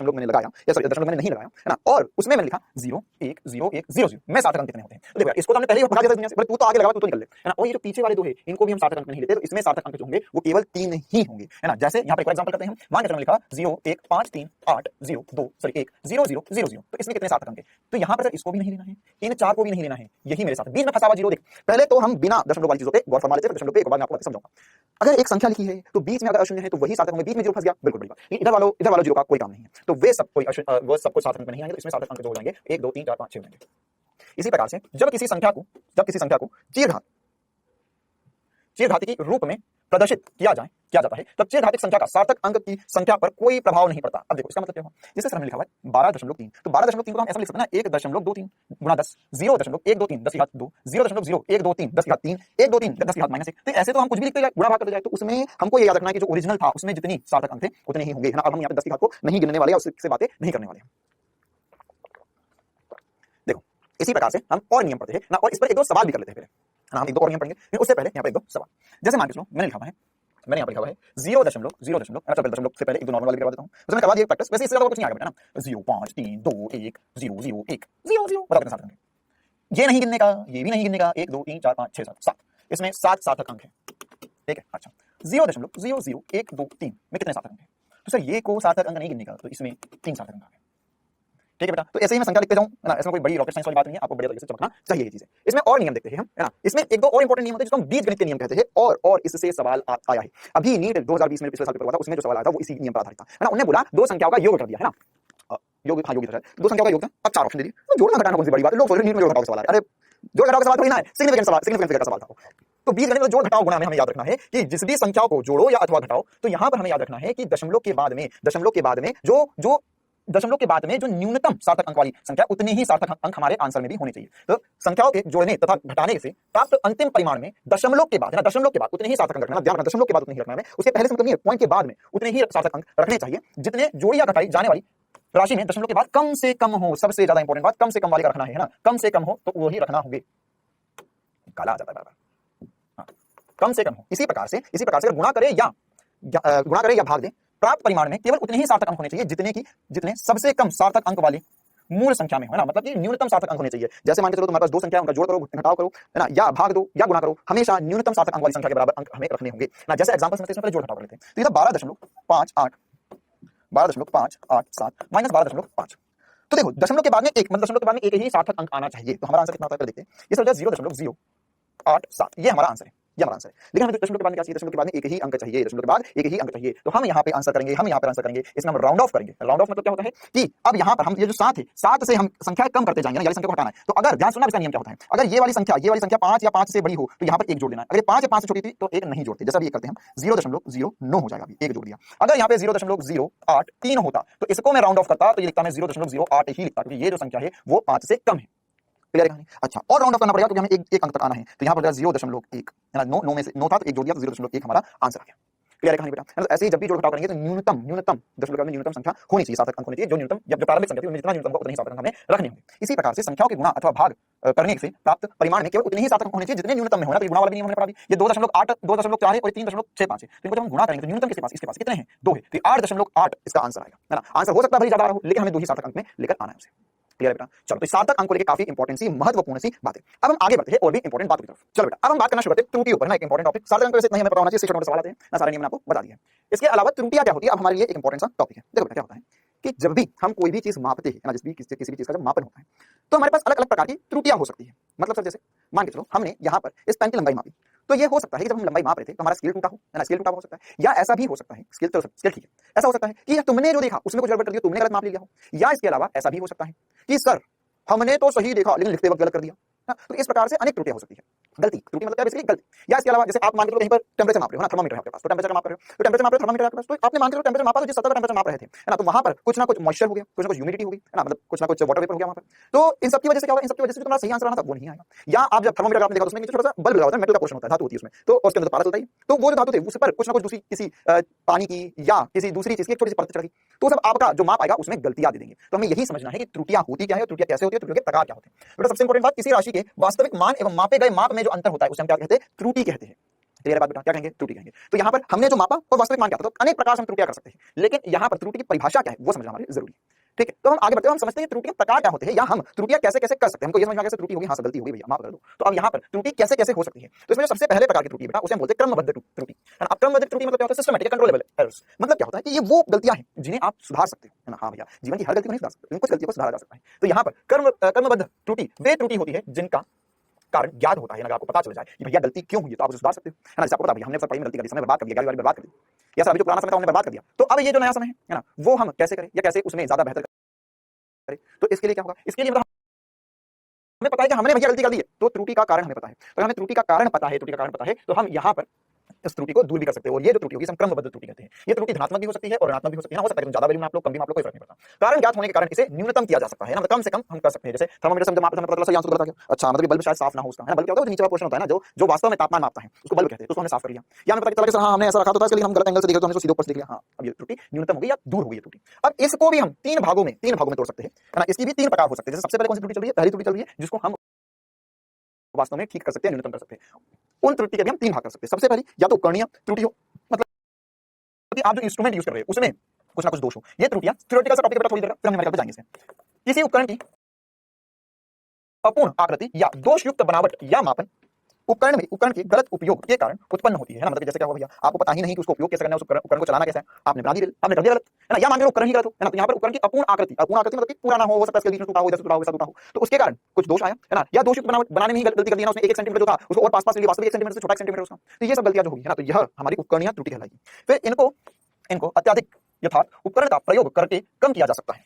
सॉरी दशमलव मैंने नहीं लगाया है ना, और उसमें मैंने लिखा 0 1 0 1 0 0 में सार्थक अंक कितने होते हैं, तो देखो इसको तो हमने पहले ही भगा दिया दुनिया से, तू तो आगे लगा तू तो निकल ले है ना। और ये जो पीछे वाले दो है इनको भी हम सार्थक अंक नहीं लेते, तो इसमें सार्थक अंक जो होंगे वो केवल 3 ही होंगे है ना। जैसे यहाँ पर एक एग्जांपल करते हैं हम, मान के चलो लिखा 0 1 5 3 8 0 2 सॉरी 1 0 0 0 0 तो इसमें कितने सार्थक अंक है, तो यहाँ पर इसको भी नहीं लेना है, इन 4 को भी नहीं लेना है, यही मेरे साथ बीच में फंसा हुआ 0। देख पहले तो हम बिना दशमलव वाली चीजों पे गौर फरमा लेते हैं, दशमलव पे एक बार मैं आपको समझाऊंगा। अगर एक संख्या लिखी है तो बीच में अगर अशून्य है तो वही सार्थक होंगे, बीच में 0 फंस गया बिल्कुल बड़ी बात, इधर वालों 0 का कोई काम नहीं है, तो वे सब कोई सार्थक अंक नहीं आएंगे, तो इसमें सार्थक अंक जो हो जाएंगे 1 2 3 4 5 6 हो जाएंगे। इसी प्रकार से जब किसी संख्या को चीरघाती के रूप में प्रदर्शित किया जाता है तब चीरघातिक संख्या का सार्थक अंक की संख्या पर कोई प्रभाव नहीं पड़ता। अब देखो इसका मतलब क्या हुआ, जैसे सर हमने लिखा है 12.3 तो 12.3 को हम ऐसा लिख सकते हैं ना 1.23 गुणा 10 0.123 10 की घात 2 0.0123 10 की घात 3 123 10 की घात -1। तो ऐसे तो हम कुछ भी लिखते जाए, गुणा भाग करते जाए, तो उसमें हमको ये याद रखना है कि जो ओरिजिनल था उसमें जितनी सार्थक अंक थे उतने ही होंगे है ना। अब हम यहाँ पे 10 की घात को नहीं गिनने वाले, उससे बातें नहीं करने वाले हैं। देखो इसी प्रकार से हम और नियम पढ़ते हैं ना, और इस पर एक दो सवाल भी कर लेते हैं पहले है ना, हम एक दो और नियम पढ़ेंगे, फिर उससे पहले यहाँ पे एक दो सवाल। जैसे मान के चलो मैंने यहाँ पे लिखा हुआ है 0.0 अच्छा दशमलव से पहले एक दो नॉर्मल वाली करवा देता हूँ, उसमें करवा दिया प्रैक्टिस, वैसे इससे ज्यादा कुछ नहीं आएगा बेटा ना। 0 5 3 2 1 0 0 1 0 0 बताओ कितने सार्थक अंक है, ये नहीं गिनने का, ये भी नहीं गिनने का, 1 2 3 4 5 6 7 7, इसमें 7 सार्थक अंक है। ठीक है, अच्छा 0.0001 2 3 में कितने सार्थक अंक है, तो सर ये को सार्थक अंक नहीं गिनने का, तो इसमें 3 सार्थक अंक है। ठीक है बेटा, तो ऐसे ही मैं संख्या लिखते जाऊं है ना, इसमें कोई बड़ी रॉकेट साइंस वाली बात नहीं है, आपको बढ़िया तरीके से चमकना चाहिए ये चीजें। इसमें और नियम देखते हैं हम है ना, इसमें एक दो और इंपॉर्टेंट नियम होते हैं जिसको हम बीजगणित के नियम कहते हैं, और इससे सवाल आया है अभी नीट 2020 में पिछले साल पेपर हुआ था, उसमें जो सवाल आया था वो इसी नियम पर आधारित था है ना। उन्होंने बोला दो संख्याओं का योग कर दिया है ना, योग दो संख्याओं का योग था, अब 4 ऑप्शन दे दिए, तो जोड़ना घटाना कौन सी बड़ी बात है, लोग सोच रहे हैं नीट में जोड़ घटाओ का सवाल है, अरे जोड़ घटाओ का सवाल थोड़ी ना है, सिग्निफिकेंट का सवाल था। तो बीजगणित में जोड़ घटाओ गुणा में हमें याद रखना है कि जिस भी संख्याओं को जोड़ो या अथवा घटाओ, तो यहां पर हमें याद रखना है कि दशमलव के बाद में जो न्यूनतम सार्थक अंक वाली संख्या उतने ही सार्थक अंक हमारे आंसर में भी होने चाहिए। तो संख्याओं के जोड़ने तथा घटाने से प्राप्त अंतिम परिमाण में दशमलव के बाद उतने ही सार्थक अंक रखना, ध्यान रखना दशमलव के बाद उतने ही रखना है, उसके पहले से मतलब नहीं है, पॉइंट के बाद में उतने ही सार्थक अंक रखने चाहिए जितने जोड़ी या घटाई जाने वाली राशि में दशमलव के बाद कम से कम हो। सबसे ज्यादा इंपॉर्टेंट बात कम से कम वाले का रखना है ना, कम से कम हो तो वही रखना होंगे, काला आ जाता है बार-बार, कम से कम हो। इसी प्रकार से अगर गुणा करे या भाग दे, प्राप्त परिमाण में केवल उतने ही सार्थक अंक होने चाहिए जितने सबसे कम सार्थक अंक वाले मूल संख्या में हो, है ना, मतलब कि न्यूनतम सार्थक अंक होने चाहिए। जैसे मान के चलो तुम्हारे पास दो संख्या, उनका जोड़ करो, घटाव करो, है ना, या भाग दो या गुणा करो, हमेशा न्यूनतम सार्थक अंक वाली संख्या के बराबर अंक हमें रखने होंगे ना। जैसे एग्जांपल में पहले जोड़ घटाव कर लेते हैं, तो ये 12.587 माइनस 12.5, तो देखो दशमलव के बाद में एक ही सार्थक अंक आना चाहिए, तो हमारा आंसर कितना आता है देखते हैं। ये समझा 0.087, ये हमारा आंसर है, लेकिन हमें दशमलव के बाद क्या चाहिए, दशमलव के बाद में एक ही अंक चाहिए, तो हम यहाँ पे आंसर करेंगे, इसमें हम राउंड ऑफ करेंगे। राउंड ऑफ मतलब क्या होता है कि अब यहाँ पर हम ये जो 7 है, 7 से हम संख्या कम करते जाएंगे ना, ये संख्या को हटाना है। तो अगर ध्यान सुनना, इसका नियम क्या होता है, अगर ये वाली संख्या 5 या 5 से बड़ी हो तो यहाँ पर एक जोड़ देना है, अगर 5 या 5 से छोटी थी तो एक नहीं जोड़ते, जैसा भी करते हैं हम 0.09 हो जाएगा, अभी एक जोड़ दिया। अगर यहाँ पे 0.083 होता तो इसको मैं राउंड ऑफ करता तो ये लिखता मैं 0.08 ही लिखता, क्योंकि ये जो संख्या है वो 5 से कम है। क्लियर है? अच्छा, और राउंड ऑफ करना पड़ेगा क्योंकि हमें एक अंक तक आना है, तो यहाँ पर 0.1 है ना, 9 में से 9 था तो एक जोड़ दिया तो 0.1 हमारा आंसर आ गया। क्लियर है कहानी बेटा? ऐसे ही जब भी जोड़ घटाव करेंगे तो न्यूनतम दशमलव में न्यूनतम संख्या होनी चाहिए, सार्थक अंक होने चाहिए, जो न्यूनतम जब प्रारंभिक संख्या थी जितना न्यूनतम होगा उतने ही सार्थक अंक हमें रखने होंगे। इसी प्रकार से संख्याओं के गुणा अथवा भाग करने से प्राप्त परिमाण में केवल उतने ही सार्थक अंक होने चाहिए जितने न्यूनतम में होना, तो गुणा वाला भी नहीं होने पड़ा। ये 2.8 2.4 है और 3.65 है, तो इनको जब हम गुणा करेंगे तो न्यूनतम इसके पास कितने हैं, 2 है, तो 8.8 इसका आंसर आएगा, है ना। आंसर हो सकता है भले ज्यादा हो, लेकिन हमें 2 ही सार्थक अंक में लेकर आना है उसे। क्लियर है बेटा? चलो, तो सार्थक अंक को लेकर काफी इंपॉर्टेंट सी महत्वपूर्ण सी बात है। अब हम आगे बढ़ते हैं और भी इंपॉर्टेंट बात की तरफ। चलो बेटा, अब हम बात करना शुरू करते हैं त्रुटियों पर, ना एक इंपॉर्टेंट टॉपिक। सार्थक अंक वैसे नहीं हमें पता होना चाहिए, इससे छोटे सवाल आते हैं ना, सारे नियम मैंने आपको बता दिया है। इसके अलावा त्रुटियां क्या होती है, अब हमारे लिए एक इंपॉर्टेंट सा टॉपिक है। देखो बेटा, क्या होता है कि जब भी हम कोई भी चीज मापते हैं ना, किसी भी चीज का जब मापन होता है तो हमारे पास अलग अलग प्रकार की त्रुटियां हो सकती है। मतलब सर जैसे मान के चलो हमने यहाँ पर इस पेन की लंबाई मापी, तो ये हो सकता है कि जब हम लंबाई माप रहे थे तो हमारा स्केल टूटा हो, है ना, स्केल टूटा हो सकता है, या ऐसा भी हो सकता है, स्केल ठीक है, ऐसा हो सकता है कि तुमने जो देखा उसमें कुछ गड़बड़ कर दिया, तुमने गलत माप ले लिया हो, या इसके अलावा ऐसा भी हो सकता है कि सर हमने तो सही देखा लेकिन लिखते वक्त गलत कर दिया। तो इस प्रकार से अनेक त्रुटियां हो सकती है। गलती, त्रुटि मतलब क्या है, बेसिकली गलती। या इसके अलावा जैसे आप मान के चलो कहीं पर टेंपरेचर माप रहे हो ना, थर्मामीटर है आपके पास, तो टेंपरेचर माप रहे हो, तो टेंपरेचर माप रहे हो, थर्मामीटर आपके पास, तो आपने मान के चलो टेंपरेचर मापा, तो जिस सतह पर टेंपरेचर माप रहे थे, है ना, तो वहां पर कुछ ना कुछ मॉइस्चर हो गया, कुछ ना कुछ ह्यूमिडिटी हो गई, है ना, मतलब कुछ ना कुछ वाटर वेपर हो गया वहां पर। तो इन सब की वजह से क्या होगा, इन सब की वजह से जो तुम्हारा सही आंसर आना था वो नहीं आएगा। या आप जब थर्मामीटर आपने देखा तो उसमें नीचे छोटा सा बल्ब लगा होता है, मेटल का पोर्शन होता है, धातु होती है उसमें, तो उसके अंदर तो पारा चलता ही, तो वो जो धातु थे उस पर कुछ ना कुछ दूसरी किसी पानी की या किसी दूसरी चीज की एक छोटी सी परत चढ़ गई, तो सब आपका जो माप आएगा उसमें गलतियां दे देंगे। तो हमें यही समझना है कि त्रुटियां होती क्या है, त्रुटियां कैसे होती है, त्रुटियों के प्रकार क्या होते हैं। बेटा सबसे इंपॉर्टेंट बात, किसी राशि के वास्तविक मान एवं मापे गए माप में जो अंतर होता है उसे हम क्या कहते हैं, त्रुटि कहते हैं। क्लियर है बात बेटा, क्या कहेंगे, त्रुटि कहेंगे। तो यहाँ पर हमने जो मापा और वास्तविक मान क्या था, तो अनेक प्रकार से हम त्रुटियां कर सकते हैं, लेकिन यहाँ पर त्रुटि की परिभाषा क्या है वो समझना हमारे लिए जरूरी है। ठीक है, तो हम आगे बढ़ते हैं, हम समझते हैं त्रुटियां प्रकार क्या होते हैं, या हम त्रुटियां कैसे कैसे कर सकते हैं। हमको ये समझ में आ गया त्रुटि होगी, हाँ गलती होगी भैया माफ कर दो। तो अब यहाँ पर त्रुटि कैसे कैसे हो सकती है, तो इसमें जो सबसे पहले प्रकार की त्रुटि बेटा उसे हम बोलते हैं क्रमबद्ध त्रुटि। अब क्रमबद्ध त्रुटि मतलब क्या होता है, सिस्टमैटिक कंट्रोलेबल एरर्स। मतलब क्या होता है कि ये वो गलतियां हैं जिन्हें आप सुधार सकते हो, है ना। हाँ भैया, जीवन की हर गलती को नहीं सुधार सकते, कुछ गलतियों को सुधारा जा सकता है। तो यहाँ पर क्रमबद्ध त्रुटि वे त्रुटि होती है जिनका कारण ज्ञात होता है, अगर आपको पता चल जाए कि भैया गलती क्यों हुई है तो आप उसे सुधार सकते हो, है ना। जैसे आपको पता भैया हमने सब पढ़ाई में गलती कर दी, समय बर्बाद कर दिया, ग्यारहवीं बर्बाद कर दी, या सर अभी जो पुराना समय था हमने बर्बाद कर दिया, तो अब ये जो नया समय है ना, वो हम कैसे करें या कैसे उसमें ज्यादा बेहतर करें। तो इसके लिए क्या होगा, इसके लिए मतलब हमें पता है कि हमने भैया गलती कर दी है, तो त्रुटि का कारण हमें पता है, तो हमें त्रुटि का कारण पता है, त्रुटि का कारण पता है, तो हम यहाँ पर इस त्रुटि को दूर भी कर सकते हैं। और ये जो त्रुटि होगी हम क्रमबद्ध त्रुटि कहते हैं। ये त्रुटि धनात्मक भी हो सकती है और ऋणात्मक भी हो सकती है, हो सकता है कि ज्यादा वैल्यू में आप लोग, कम भी आप लोग, कोई फर्क नहीं पड़ता। कारण ज्ञात होने के कारण इसे न्यूनतम किया जा सकता है ना, मतलब कम से कम हम कर सकते हैं। जैसे थर्मामीटर से जब पता चला आंसर गलत आ गया, अच्छा मतलब बल्ब शायद साफ ना हो उसका, है ना, बल्ब क्या होता है, नीचे वाला पोर्शन होता है ना, जो वास्तव में तापमान मापता है उसको बल्ब कहते हैं, तो उसको हमने साफ कर लिया। या हमें पता चला कि सर हाँ हमने ऐसा रखा था, इसलिए हम गलत एंगल से देख रहे, तो हमने सीधे ऊपर से देख लिया, हाँ अब ये त्रुटि न्यूनतम हो गई या दूर हो गई त्रुटि। अब इसको भी हम तीन भागों में तोड़ सकते हैं, है ना। इसकी भी तीन प्रकार हो सकते हैं। जैसे सबसे पहले कौन सी त्रुटि चल रही है, पहली त्रुटि चल रही है जिसको हम वास्तव में ठीक कर सकते हैं, न्यूनतम कर सकते हैं। उन त्रुटि के भी हम तीन भाग कर सकते हैं। सबसे पहली या तो उपकरणीय त्रुटि हो, मतलब कि आप जो इंस्ट्रूमेंट यूज कर रहे हो उसमें कुछ ना कुछ दोष हो। ये त्रुटियां थ्योरेटिकल सा टॉपिक है, थोड़ी देर फिर हम हमारे जाएंगे इसमें। किसी उपकरण की अपूर्ण आकृति या दोषयुक्त बनावट या मापन उपकरण के गलत उपयोग के कारण उत्पन्न होती है ना। मतलब जैसे क्या हुआ भैया, आपको पता ही नहीं कि उसको उपयोग कैसे करना है, उस उपकरण को चलाना कैसे है, आपने बना दिया, आपने कर दिया गलत, है ना। या मान लो उपकरण ही गलत हो, है ना, तो यहाँ पर उपकरण की अपूर्ण आकृति मतलब कि पूरा ना हो सकता है, इसके बीच में टूटा हो, जैसे टूटा हो वैसा टूटा हो, तो उसके कारण कुछ दोष आया, है ना। या दोषयुक्त बनावट बनाने में ही गलती कर दी ना, उसने 1 सेंटीमीटर जो था उसको और पास ले लिया, वास्तविक 1 सेंटीमीटर से छोटा सेंटीमीटर उसका, तो ये सब गलतियां जो होगी, है ना, तो यह हमारी उपकरणीय त्रुटि कहलाएगी। फिर इनको अत्यधिक यथार्थ उपकरण का प्रयोग करके कम किया जा सकता है।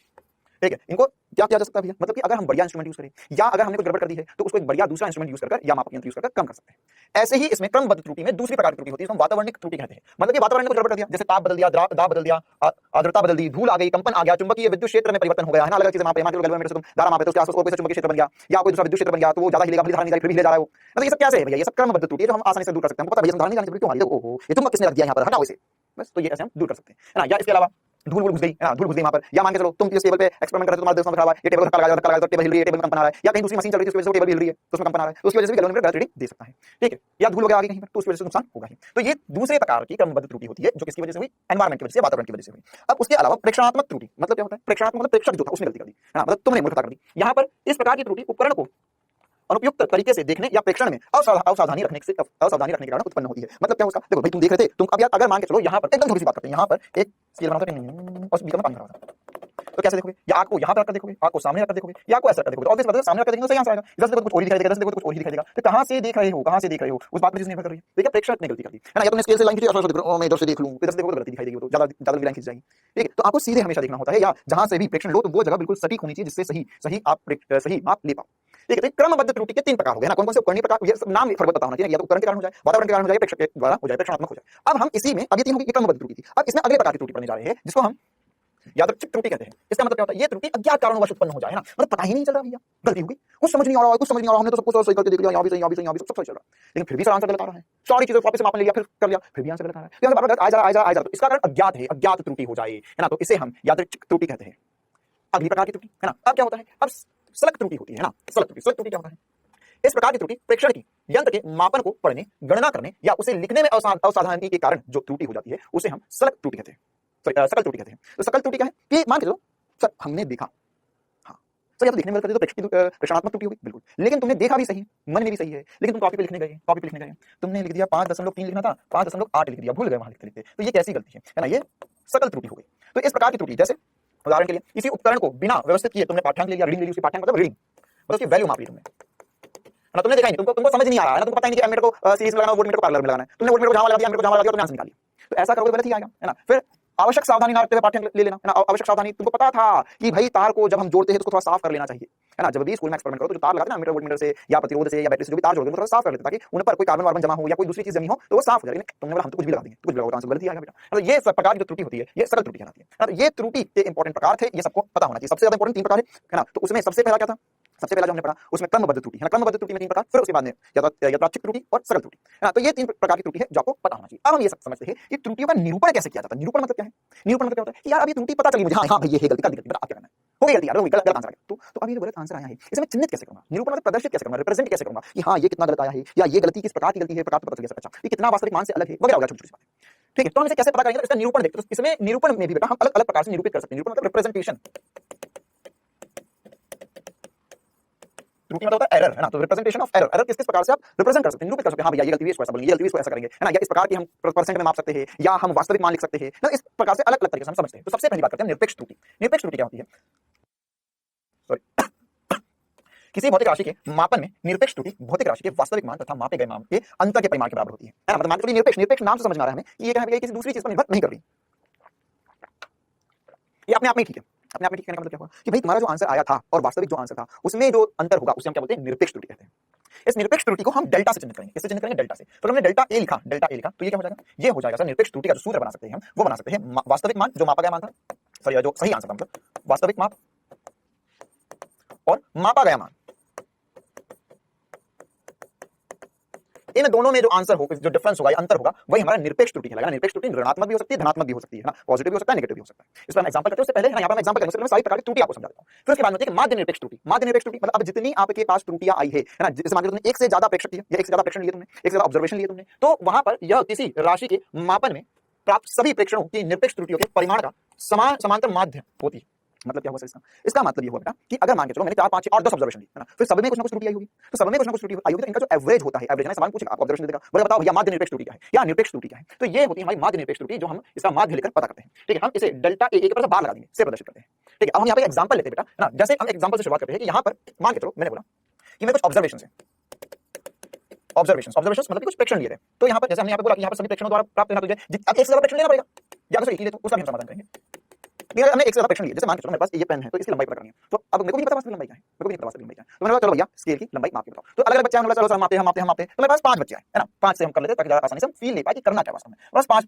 ठीक है, इनको क्या किया जा सकता है भैया, मतलब कि अगर हम बढ़िया इंस्ट्रूमेंट यूज करें या अगर हमने कोई गड़बड़ कर दी है तो उसको एक बढ़िया दूसरा इंस्ट्रूमेंट यूज कर या मापक यंत्र यूज कर कम कर सकते हैं। ऐसे ही इसमें क्रमबद्ध त्रुटि में दूसरी प्रकार की त्रुटि होती है, इसको वातावरणिक त्रुटि कहते हैं। मतलब कि वातावरण ने कुछ गड़बड़ कर दिया, जैसे ताप बदल दिया, दाब बदल दिया, आर्द्रता बदल दी, धूल आ गई, कंपन आ गया, चुंबकीय विद्युत क्षेत्र में परिवर्तन हो गया, है ना। अलग चीजें मापे, मान लो गलवे में से तुम धारा मापे तो उसके आसपास और कोई चुंबकीय क्षेत्र बन गया या कोई दूसरा विद्युत क्षेत्र बन गया, तो वो ज्यादा हिलेगा, धारा नहीं जाएगी, फिर भी हिले जा रहा है वो। मतलब ये सब कैसे है भैया, ये सब क्रमबद्ध त्रुटि है जो हम आसानी से दूर कर सकते हैं। हमको पता है भैया धारा नहीं जाने से क्यों आ रही है, ओहो ये चुंबक किसने रख दिया यहाँ पर, हटाओ इसे, बस। तो ये ऐसे हम दूर कर सकते हैं, है ना। या इसके अलावा धूल घुस गई, है ना, धूल घुस गई वहां पर, या मान के चलो तुम इस टेबल पे एक्सपेरिमेंट कर रहे हो, तुम्हारा दिमाग खराब है, ये टेबल धक्का लगा तो टेबल हिल रही है, टेबल में कंपन आ रहा है, या कहीं दूसरी मशीन चल रही है उसकी वजह से टेबल हिल रही है तो उसमें कंपन आ रहा है, तो उसकी वजह से भी गैल्वेनोमीटर गलत रीडिंग दे सकता है। ठीक है, या धूल वगैरह आ गई कहीं पर तो उसकी वजह से नुकसान होगा ही। तो ये दूसरे प्रकार की क्रमबद्ध त्रुटि होती है जो किसकी वजह से हुई, एनवायरमेंट की वजह से, वातावरण की वजह से हुई। अब उसके अलावा प्रेक्षणात्मक त्रुटि मतलब क्या होता है, प्रेक्षणात्मक मतलब प्रेक्षक जो था उसने गलती कर दी, है ना, मतलब तुमने मूर्खता कर दी। यहाँ पर इस प्रकार की त्रुटि उपकरण को अनुपयुक्त तरीके से देखने या प्रेक्षण में असावधानी रखने के कारण उत्पन्न होती है। मतलब क्या होगा, देखो भाई तुम देख रहे थे, तुम अब यार अगर मान के चलो यहाँ पर एकदम थोड़ी सी बात करते हैं, यहाँ पर एक स्केल बनाते हैं और बीच में पानी भरा हुआ है, तो कैसे देखोगे, या आग को यहाँ पर रखकर देखोगे, आग को सामने रखकर देखोगे, या आग को ऐसा रखकर देखोगे, तो ऑब्वियस बात है सामने रखकर देखेंगे तो सही आंसर आएगा। इधर से कुछ और ही दिखाई देगा, इधर से कुछ और ही दिखाई देगा, तो कहां से देख रहे हो उस बात पर निर्भर कर रही है। ठीक है, प्रेक्षक ने गलती कर दी, है ना। या तुमने स्केल से लाइन खींची, मैं इधर से देख लूं, इधर से देखो तो गलती दिखाई देगी, तो ज्यादा लाइन खींच जाएगी। ठीक है, तो आपको सीधे हमेशा देखना होता है, या जहां से भी प्रेक्षण लो तो वो जगह बिल्कुल सटीक होनी चाहिए जिससे सही आप सही माप ले पाओ। ठीक है, तो क्रमबद्ध त्रुटि के तीन प्रकार हो गए ना, कौन कौन से उपकरणीय प्रकार, ये सब नाम फर्क पता होना चाहिए, या तो उपकरण के कारण हो जाए, वातावरण के कारण हो जाए, प्रेक्षक के द्वारा हो जाए, प्रेक्षणात्मक हो जाए। अब हम इसी में अभी तीन होगी क्रमबद्ध त्रुटि थी, अब इसमें अगले प्रकार की त्रुटि पढ़ने जा रहे हैं जिसको हम यादृच्छिक त्रुटि कहते हैं। इसका मतलब क्या होता है, ये त्रुटि अज्ञात कारणवश उत्पन्न हो जाए ना, मतलब पता ही नहीं चल रहा भैया गलती होगी, कुछ समझ नहीं आ रहा, हमने तो सब कुछ सही करके देख लिया, यहाँ भी सही सब सही चल रहा है, लेकिन फिर भी आंसर गलत आ रहा है, सारी चीजें वापस माप लिया, फिर कर लिया, फिर भी आंसर गलत आ रहा है, तो बार-बार आ जा रहा, तो इसका कारण अज्ञात है, अज्ञात त्रुटि हो जाए, है ना, तो इसे हम यादृच्छिक त्रुटि कहते हैं। अगली प्रकार की त्रुटि, है ना, अब क्या होता है, अब सलक त्रुटि होती है ना, सलक त्रुटि क्या होता है, इस प्रकार की त्रुटि प्रेक्षण की यंत्र के मापन को पढ़ने, गणना करने या उसे लिखने में असावधानी के कारण जो त्रुटि हो जाती है उसे हम सलक त्रुटि कहते हैं, सकल त्रुटि कहते हैं। तो सकल त्रुटि क्या है कि मान के चलो सर हमने देखा, हाँ सर या तो देखने में गलत कर दी तो प्रेक्षणात्मक त्रुटि होगी बिल्कुल, लेकिन तुमने देखा भी सही, मन में भी सही है, लेकिन तुम कॉपी पे लिखने गए, तुमने लिख दिया 5.3 लिखना था 5.8 लिख दिया, भूल गए वहां लिखते, तो ये कैसी गलती है ना, ये सकल त्रुटि हो गई। तो इस प्रकार की त्रुटि, जैसे उदाहरण के लिए किसी उपकरण को बिना व्यवस्थित किए तुमने पाठ्यांक ले लिया, रीडिंग ले ली, उसकी पाठ्यांक मतलब रीडिंग, मतलब उसकी वैल्यू माप ली तुमने, ना, तुमने देखा ही नहीं, तुमको समझ नहीं आ रहा है ना, तुमको पता ही नहीं कि एमीटर को सीरीज में लगाना, वोल्टमीटर को पैरेलल में लगाना है, तुमने वोल्टमीटर को जहां लगा दिया, एमीटर को जहां लगा दिया, तुमने आंसर निकाल लिया। तो ऐसा करोगे गलत ही आएगा, है ना। फिर आवश्यक सावधानी ना रखते हुए पाठ्यांक ले लेना, है ना। आवश्यक सावधानी, तुमको पता था कि भाई तार को जब हम जोड़ते हैं तो उसको थोड़ा साफ कर लेना चाहिए, है ना। जब भी स्कूल में एक्सपेरिमेंट करो तो जो तार लगाते हैं ना मीटर वोल्टमीटर से या प्रतिरोध से या बैटरी से, जो भी तार जोड़ते हैं थोड़ा साफ कर लेते ताकि उन पर कोई कार्बन वार्बन जमा हो या कोई दूसरी चीज जमी हो तो वो साफ हो जाए। तुमने बोला हम तो कुछ भी लगा देंगे, तो कुछ भी लगाओ तो आंसर गलत ही आएगा बेटा। मतलब ये सब प्रकार की जो त्रुटि होती है ये सकल त्रुटि कहलाती है। तो ये त्रुटि के इंपॉर्टेंट प्रकार थे, ये सबको पता होना चाहिए। सबसे ज्यादा इंपॉर्टेंट 3 प्रकार है ना। तो उसमें सबसे पहला क्या था, सबसे पहला जो हमने पढ़ा उसमें क्रमबद्ध त्रुटि है ना। क्रमबद्ध त्रुटि में 3 प्रकार, फिर उसके बाद में यादृच्छिक त्रुटि और सकल त्रुटि, है ना। तो ये 3 प्रकार की त्रुटि है जो आपको पता होना चाहिए। अब हम ये सब समझते हैं कि त्रुटियों का निरूपण कैसे किया जाता है। निरूपण मतलब क्या है, निरूपण मतलब क्या होता है कि यार अब ये त्रुटि पता चली मुझे, हाँ भाई ये है गलती, कर दी गलती, अब क्या करना है, हो गई गलती यार, हो गई गलत आंसर आ गया। तो अब ये जो गलत आंसर आया है इसे मैं चिन्हित कैसे करूंगा, निरूपण मतलब प्रदर्शित कैसे करूंगा, रिप्रेजेंट कैसे करूंगा कि हाँ ये कितना गलत आया है या ये गलती किस प्रकार की गलती है, प्रकार तो पता चल गया, अच्छा ये कितना वास्तविक मान से अलग है वगैरह वगैरह छोटी-छोटी बातें। ठीक है, तो हम इसे कैसे पता करेंगे, तो इसका निरूपण देखते हैं। तो इसमें निरूपण में भी बेटा हम अलग-अलग प्रकार से निरूपित कर सकते हैं। निरूपण मतलब रिप्रेजेंटेशन, त्रुटि मतलब होता है एरर, है ना। तो रिप्रेजेंटेशन ऑफ एरर, एरर किस किस प्रकार से आप रिप्रेजेंट कर सकते हैं, निरूपित कर सकते हैं। हाँ भैया ये गलती हुई इसको ऐसा बोलेंगे, ये गलती हुई इसको ऐसा करेंगे, है ना। या इस प्रकार की हम परसेंट में माप सकते हैं या हम वास्तविक मान लिख सकते हैं ना। इस प्रकार से अलग-अलग तरीके से हम समझते हैं। तो सबसे पहली बात करते हैं निरपेक्ष त्रुटि। निरपेक्ष त्रुटि क्या होती है, सॉरी किसी भौतिक राशि के मापन में निरपेक्ष त्रुटि भौतिक राशि के वास्तविक मान तथा मापे गए मान के अंतर के परिमाण के बराबर होती है ना। मतलब मान के निरपेक्ष, निरपेक्ष नाम से समझ में आ रहा है हमें कि ये क्या है, किसी दूसरी चीज पर निर्भर नहीं कर रही। ये अपने आप में ठीक है, अपने आप में ठीक कहने का मतलब क्या हुआ कि भाई तुम्हारा जो आंसर आया था और वास्तविक जो आंसर था उसमें जो अंतर होगा उसे हम क्या बोलते हैं, निरपेक्ष त्रुटि कहते हैं। इस निरपेक्ष त्रुटि को हम डेल्टा से चिन्हित करेंगे। किससे चिन्हित करेंगे, डेल्टा से। तो हमने डेल्टा ए लिखा, डेल्टा ए लिखा तो ये क्या हो जाएगा, ये हो जाएगा सर निरपेक्ष त्रुटि का जो सूत्र बना सकते हैं हम, वो बना सकते हैं वास्तविक मान जो मापा गया मान था, सॉरी जो सही आंसर था, मतलब वास्तविक माप और मापा गया मान, इन दोनों में जो आंसर होगा, जो डिफरेंस होगा, अंतर होगा, वही हमारा निरपेक्ष त्रुटि कहलाएगा। निरपेक्ष त्रुटि ऋणात्मक भी हो सकती है, धनात्मक भी हो सकती है ना, पॉजिटिव भी हो सकता है, नेगेटिव भी हो सकता है। इस पर हम एग्जांपल करते हैं। उससे पहले यहाँ पर हम एग्जांपल करने से पहले सारी प्रकार की त्रुटि आपको समझा देता हूँ। फिर उसके बाद में माध्य निरपेक्ष त्रुटि। माध्य निरपेक्ष त्रुटि मतलब अब जितनी आपके पास त्रुटियां आई है ना, जैसे मान लो तुमने एक से ज्यादा प्रेक्षक किया या एक से ज्यादा प्रेक्षण लिए तुमने, एक से ज्यादा ऑब्जर्वेशन लिए तुमने, तो वहां पर यह किसी राशि के मापन में प्राप्त सभी प्रेक्षणों की निरपेक्ष त्रुटियों के परिमाण का समांतर माध्य होती है। मतलब क्या हुआ सर इसका, इसका मतलब ये हुआ बेटा कि अगर मान के चलो मैंने 4, 5, 6 और 10 ऑब्जर्वेशन ली, है ना, फिर सब में कुछ ना कुछ त्रुटि आई होगी। तो सब में कुछ ना कुछ त्रुटि आई होगी, तो इनका जो एवरेज होता है, एवरेज ना सवाल पूछेगा, आपको ऑब्जर्वेशन देगा, बोले बताओ भैया माध्य निरपेक्ष त्रुटि क्या है या निरपेक्ष त्रुटि क्या है। तो ये होती है हमारी माध्य निरपेक्ष त्रुटि, जो हम इसका माध्य लेकर पता करते हैं। ठीक है, हम इसे डेल्टा ए के पर बार लगा देंगे, से प्रदर्शित करते हैं। ठीक है, अब हम यहाँ पे एग्जांपल लेते हैं बेटा, है ना। जैसे हम एग्जांपल से शुरुआत करते हैं कि यहाँ पर मान के चलो मैंने बोला कि मेरे कुछ ऑब्जर्वेशन है, ऑब्जर्वेशंस मतलब कुछ प्रेक्षण लिए थे। तो यहाँ पर जैसे हमने यहाँ पे बोला कि यहाँ पर सभी प्रेक्षणों द्वारा प्राप्त होना तुझे अब एक से ज्यादा प्रेक्षण लेना पड़ेगा या तो एक ही ले तो उसका भी हम समाधान करेंगे। हमने एक से ज्यादा प्रेक्षण लिए, जैसे मान के चलो मेरे पास ये पेन है तो इसकी लंबाई पता करनी है। तो अब मेरे को नहीं पता वास्तविक लंबाई क्या है, मेरे को नहीं पता वास्तविक लंबाई क्या है। तो मैंने कहा चलो भैया स्केल की लंबाई माप के बताओ। तो अलग-अलग बच्चे हैं, चलो सर मापते हैं मापते हैं मापते हैं। तो मेरे पास 5 बच्चे हैं, है ना, 5 से हम कर लेते हैं ताकि ज्यादा आसानी से हम फील ले पाए कि करना क्या वास्तव में। बस 5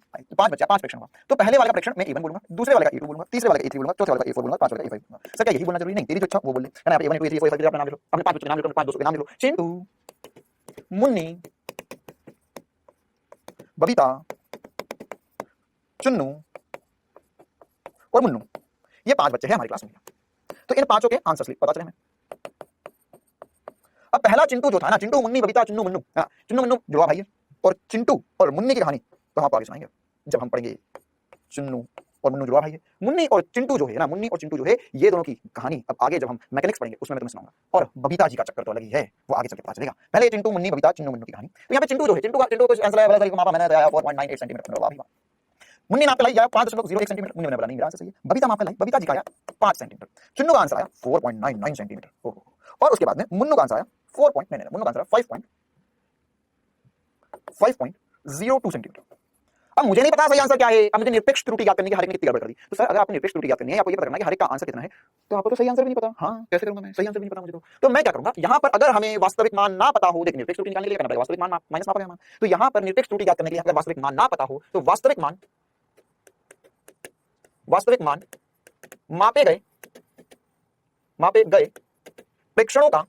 बच्चे 5 प्रेक्षण हुआ। तो पहले वाले का प्रेक्षण मैं A1 बोलूंगा, दूसरे वाले का A2 बोलूंगा, तीसरे वाले का A3 बोलूंगा, चौथे वाले का A4 बोलूंगा, पांचवे वाले का A5 बोलूंगा। सर क्या यही बोलना जरूरी नहीं, तेरी जो इच्छा वो बोल ले, है ना। A1 A2 A3 A4 A5 अपना नाम ले लो, अपने 5 बच्चों के नाम ले लो, 5 दोस्तों के नाम ले लो, चिंटू, मुन्नी, बबीता, चुन्नू और मुन्नू। ये 5 बच्चे हैं हमारी क्लास में। तो इन 5 के आंसर स्लिप पता चले हमें। अब पहला चिंटू जो था ना, चिंटू, मुन्नी, बबीता, चुन्नू, मुन्नू, हाँ, चुन्नू मुन्नू जुड़वा भाई है, और चिंटू और मुन्नी की कहानी तो हम आपको आगे सुनाएंगे जब हम पढ़ेंगे चुन्नू और मुन्नू जुड़वा भाई है। मुन्नी और चिंटू जो है ना, मुन्नी और चिंटू जो है, ये दोनों की कहानी अब आगे जब हम मैकेनिक्स पढ़ेंगे उसमें मैं तुम्हें सुनाऊंगा। और बबीता जी का चक्कर तो अलग ही है, वो आगे चल के पता चलेगा। पहले चिंटू, मुन्नी, बबीता, चुन्नू, मुन्नू की कहानी। तो यहाँ पे चिंटू जो है, चिंटू को आंसर आया वाला मापा मैंने 4.98 सेंटीमीटर। मुन्नी नाप लाई 5.01 सेंटीमीटर, मुन्नी मैंने बोला नहीं मेरा आंसर सही है। बबीता माप लाई, बबीता जी का आया 5 सेंटीमीटर। चुन्नू का आंसर आया 4.99 सेंटीमीटर। और उसके बाद में मुन्नू का आंसर आया 4.99, मुन्नू का आंसर 5.02 सेंटीमीटर। अब मुझे नहीं पता सही आंसर क्या है, अब मुझे निरपेक्ष त्रुटि ज्ञात करनी है, हर एक ने कितनी गड़बड़ कर दी। तो सर अगर आपको निरपेक्ष त्रुटि ज्ञात करनी है, आपको ये पता करना है कि हर एक का आंसर कितना है, तो आपको तो सही आंसर भी नहीं पता। हाँ कैसे करूंगा मैं, सही आंसर भी नहीं पता मुझे। तो मैं क्या करूंगा, यहाँ पर अगर हमें वास्तविक मान ना पता हो, देखिए निरपेक्ष त्रुटि निकालने के लिए करना पड़ेगा वास्तविक मान माइनस मापा गया मान। तो यहाँ पर निरपेक्ष त्रुटि ज्ञात करने के लिए अगर वास्तविक मान ना पता हो तो वास्तविक मान मापे गए प्रेक्षणों का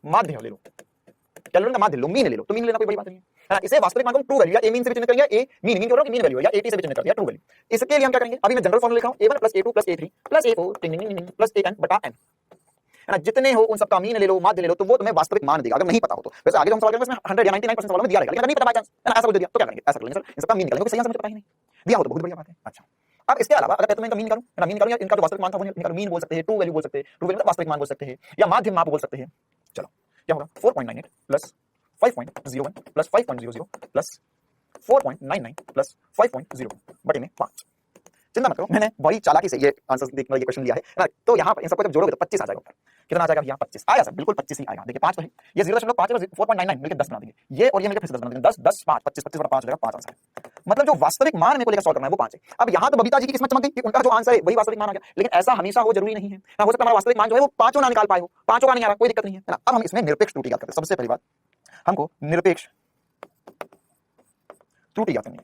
माध्य ले लो, क्या लो ना, माध्य लो, मीन ले लो। तो मीन लेना कोई बड़ी बात नहीं है, इसे वास्तविक मान को ट्रू वैल्यू या ए मीन से भी चिन्हित करेंगे, ए मीन मीन मीन वैल्यू या एटी से भी चिन्हित कर दिया ट्रू वैल्यू। इसके लिए हम क्या करेंगे, अभी मैं जनरल फॉर्मूला लिख रहा हूं, a1 + a2 + a3 + a4 plus an बटा n, है ना। जितने हो उन सबका मीन ले लो, माध्य ले लो, तो वो तुम्हें वास्तविक मान देगा अगर नहीं पता हो तो। वैसे आगे जो हम सवाल करेंगे उसमें 100 या 99% सवालों में दिया रहेगा, लेकिन नहीं पता बाय चांस, है ना, ऐसा कुछ दे दिया तो क्या करेंगे, ऐसा कर लेंगे सर इन सबका मीन निकालेंगे, सही आंसर मुझे पता ही नहीं दिया हो तो बहुत बढ़िया बात है। अच्छा अब इसके अलावा अगर मैं इनका मीन निकालूं, है ना, मीन निकालूं या इनका जो वास्तविक मान था वो निकालूं, मीन बोल सकते हैं, ट्रू वैल्यू बोल सकते हैं, ट्रू वैल्यू मतलब वास्तविक मान बोल सकते हैं, या माध्य माप बोल सकते हैं। चलो क्या होगा, 4.98 + 5.01 + 5.00 + 4.99 + 5.01 बटे में 5। चिंता मत करो, मैंने बड़ी चालाकी से ये आंसर देखने ये क्वेश्चन लिया है ना। तो यहाँ पर इन सबको जब जोड़ोगे तो 25 आ जाएगा ऊपर। कितना आ जाएगा भैया 25 आया सर, बिल्कुल 25 ही आएगा। देखिए 5 तो है, ये 0.5 और 4.99 मिलकर 10 बना देंगे, ये और ये मिलकर फिर से 10 बना देंगे, 10 10 5 25 25 बटा 5 हो जाएगा 5 आंसर है। मतलब जो वास्तविक मान मेरे को लेकर सॉल्व करना है वो 5 है। अब यहाँ तो बबीता जी की किस्मत चमक गई कि उनका जो आंसर है वही वास्तविक मान आ गया, लेकिन ऐसा हमेशा हो जरूरी नहीं है ना, हो सकता है हमारा वास्तविक मान जो है वो पांचों ना निकाल पाए हो, पांचों का नहीं आ रहा, कोई दिक्कत नहीं है ना। अब हम इसमें निरपेक्ष त्रुटि याद करते हैं। सबसे पहली बात हमको निरपेक्ष त्रुटि याद करनी है।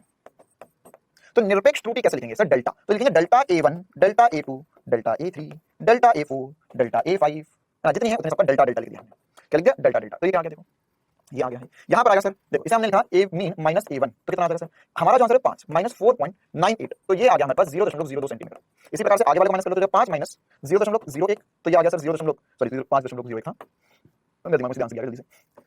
तो निरपेक्ष त्रुटि कैसे लिखेंगे सर? डेल्टा, तो लिखेंगे delta A1 delta A2 delta A3 delta A4 delta A5, जितनी है उतने सबका डेल्टा डेल्टा लिख दिया हमने। क्या लिख दिया? Delta delta. तो ये क्या आ गया? देखो ये आ गया है, यहाँ पर आ गया सर। देखो इसे हमने लिखा A मीन माइनस A1, तो कितना आ जाएगा सर? हमारा जो आंसर है 5 माइनस 4.98, तो ये आ गया हमारे पास 0.02 सेंटीमीटर। इसी प्रकार से आगे वाले को माइनस कर लो, तो 5 माइनस 0.01, तो ये आ गया सर 5.01, मेरे दिमाग में सीधा आंसर गया जल्दी से,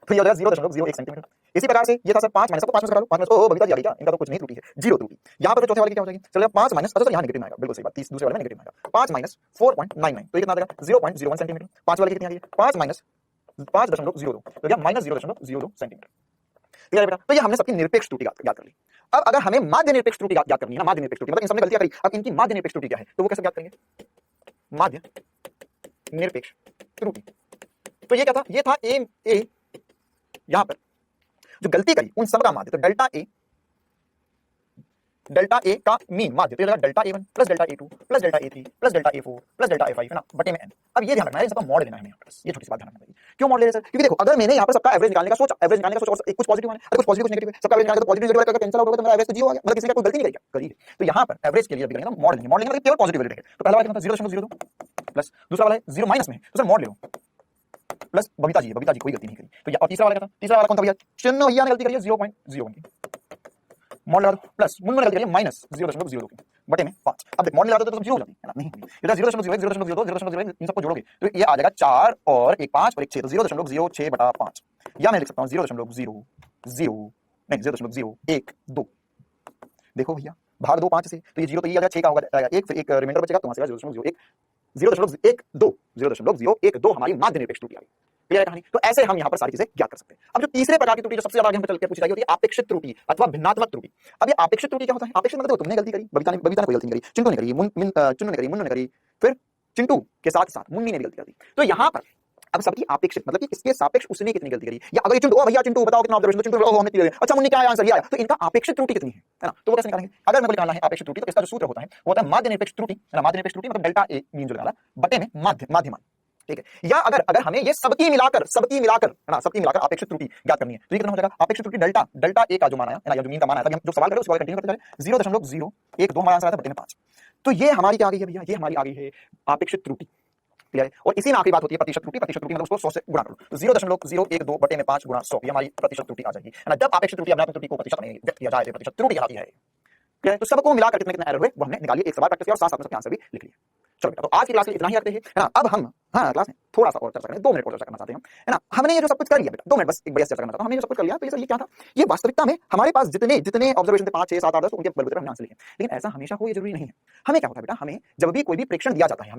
तो ये हो जाएगा 0.01 सेंटीमीटर। इसी प्रकार से ये था सर 5 माइनस, 5 करा लो, 5 माइनस, ओ बबीता जी आ गई क्या? इनका तो कुछ नहीं त्रुटि है, जीरो त्रुटि। यहाँ पर चौथे वाले की क्या हो जाएगी? चलो 5 माइनस, अच्छा सर यहाँ नेगेटिव में आएगा, बिल्कुल सही बात, 30 दूसरे वाले में नेगेटिव में आएगा। 5 माइनस 4.99, तो ये कितना आ जाएगा? 0.01 सेंटीमीटर। 5 वाले की कितनी आ गई? 5 माइनस 5.02, तो क्या माइनस 0.02 सेंटीमीटर। ठीक है बेटा, तो ये हमने सबकी निरपेक्ष त्रुटि याद कर ली। अब अगर हमें माध्य निरपेक्ष त्रुटि याद करनी है ना, माध्य निरपेक्ष त्रुटि मतलब इन सबने गलतियां करी, अब इनकी माध्य निरपेक्ष त्रुटि क्या है, तो वो कैसे याद करेंगे? माध्य निरपेक्ष त्रुटि, तो ये क्या था? ये था ए यहां पर जो गलती करी उन सब का माध्य, तो डेल्टा ए का मीन माध्य, तो ये delta A1 plus delta A2 plus delta A3 plus delta A4 plus delta A5 है ना, बटे में n। अब ये ध्यान रखना है, सबका मॉड लेना है हमें, यहाँ पर ये छोटी सी बात ध्यान रखना है। क्यों मॉड ले रहे हैं सर? क्योंकि देखो अगर मैंने यहाँ पर सबका एवरेज निकालने का सोचा, एवरेज निकालने का सोचा, और कुछ पॉजिटिव है कुछ पॉजिटिव कुछ नेगेटिव है, सबका एवरेज निकाला तो पॉजिटिव नेगेटिव का कैंसिल आउट होगा, तो मेरा एवरेज तो 0 आ गया, मतलब किसी का कोई गलती नहीं करी। तो यहाँ पर एवरेज के लिए अभी करेंगे ना मॉड लेंगे, मॉड लेंगे मतलब केवल पॉजिटिव वैल्यू रहेगा। तो पहला वाला कितना था? 0.02 प्लस, दूसरा वाला है 0 माइनस में, तो सर मॉड ले लो प्लस बबीता जी कोई गलती नहीं करी। तो और तीसरा वाला क्या था? तीसरा वाला कौन था भैया? चिन्ह भैया ने गलती करी है 0.01 की, मॉड लगा दो प्लस मुन्नू ने गलती करी है माइनस 0.02 की, बटे में 5। अब देख मॉड लगा दो तो सब 0 हो जाती है ना, नहीं ये 0.01 0.02 0.01 इन सबको जोड़ोगे तो ये आ जाएगा 4 और 1 5 और 1 6, तो 0.06 बटा 5, या मैं लिख सकता हूँ 0.00 नहीं 0.012। देखो भैया भाग दो 5 से, तो ये 0 तो ये आ जाएगा 6 का होगा, एक फिर एक रिमाइंडर बचेगा, तो वहां से 0.012 हमारी माध्य निरपेक्ष त्रुटि आ गई। क्लियर है कहानी? तो ऐसे हम यहाँ पर सारी चीजें ज्ञात कर सकते हैं। अब जो तीसरे प्रकार की त्रुटि जो सबसे ज्यादा आगे हम चल के पूछी जाएगी होती है आपेक्षित त्रुटि अथवा भिन्नात्मक त्रुटि। अब ये आपेक्षित त्रुटि क्या होता है? आपेक्षित मतलब तुमने गलती करी, बबीता ने कोई गलती नहीं करी, चिंटू ने करी, चुन्नू ने करी, मुन्नू ने करी, फिर चिंटू के साथ साथ मुन्नी ने भी गलती कर दी। तो यहाँ पर अब सबकी आपेक्षित मतलब कि इसके सापेक्ष उसने कितनी गलती करी, या अगर ये चिंटू, ओ भैया चिंटू बताओ कितना ऑब्जर्वेशन, चिंटू हमने किया, अच्छा मुन्नी क्या आंसर ये आया, तो इनका आपेक्षित त्रुटि कितनी है ना, तो वो कैसे निकालेंगे? अगर मेरे को निकालना है आपेक्षित त्रुटि, तो इसका जो सूत्र होता है वो होता है माध्य निरपेक्ष त्रुटि है ना, माध्य निरपेक्ष त्रुटि मतलब डेल्टा ए मीन जो निकाला बटे में माध्यमान। ठीक है, या अगर हमें ये सबकी मिलाकर है ना, सबकी मिलाकर आपेक्षित त्रुटि ज्ञात करनी है, तो ये कितना हो जाएगा? आपेक्षित त्रुटि डेल्टा ए का जो मान आया है ना, या जो मीन का मान आया था, जो सवाल कर रहे हो उसको कंटिन्यू करते जाए, 0.012 हमारा आंसर आता है बटे में 5। तो ये हमारी क्या आ गई है भैया? ये हमारी आ गई है आपेक्षित त्रुटि। क्लियर है? और इसी में आखिरी बात होती है प्रतिशत त्रुटि। प्रतिशत त्रुटि मतलब उसको 100 से गुणा करो, तो 0.012 बटे में 5 गुणा 100, ये हमारी प्रतिशत त्रुटि आ जाएगी है ना। जब आपेक्षित त्रुटि अभिनात्मक त्रुटि को प्रतिशत में व्यक्त किया जाए, प्रतिशत त्रुटि कहलाती है। तो सबको मिलाकर कितने एरर हुए वो हमने निकालिए, एक सवाल प्रैक्टिस किया और साथ साथ सबके आंसर भी लिख लिए। चलो बेटा, तो आज की क्लास में इतना ही रखते हैं है ना। अब हम क्लास में थोड़ा सा और चर्चा करें, 2 मिनट और चर्चा करना चाहते हैं है ना। हमने ये जो सब कुछ कर लिया बेटा, 2 मिनट बस एक बढ़िया चर्चा करना चाहता हूं। हमने जो सब कुछ कर लिया, तो ये सर ये क्या था? ये वास्तविकता में हमारे पास जितने ऑब्जर्वेशन थे 5 6 7 8 10 उनके बलबूते पर हमने आंसर लिखे, लेकिन ऐसा हमेशा हो ये जरूरी नहीं है। हमें क्या होता है बेटा, हमें जब भी कोई भी प्रेक्षण दिया जाता है,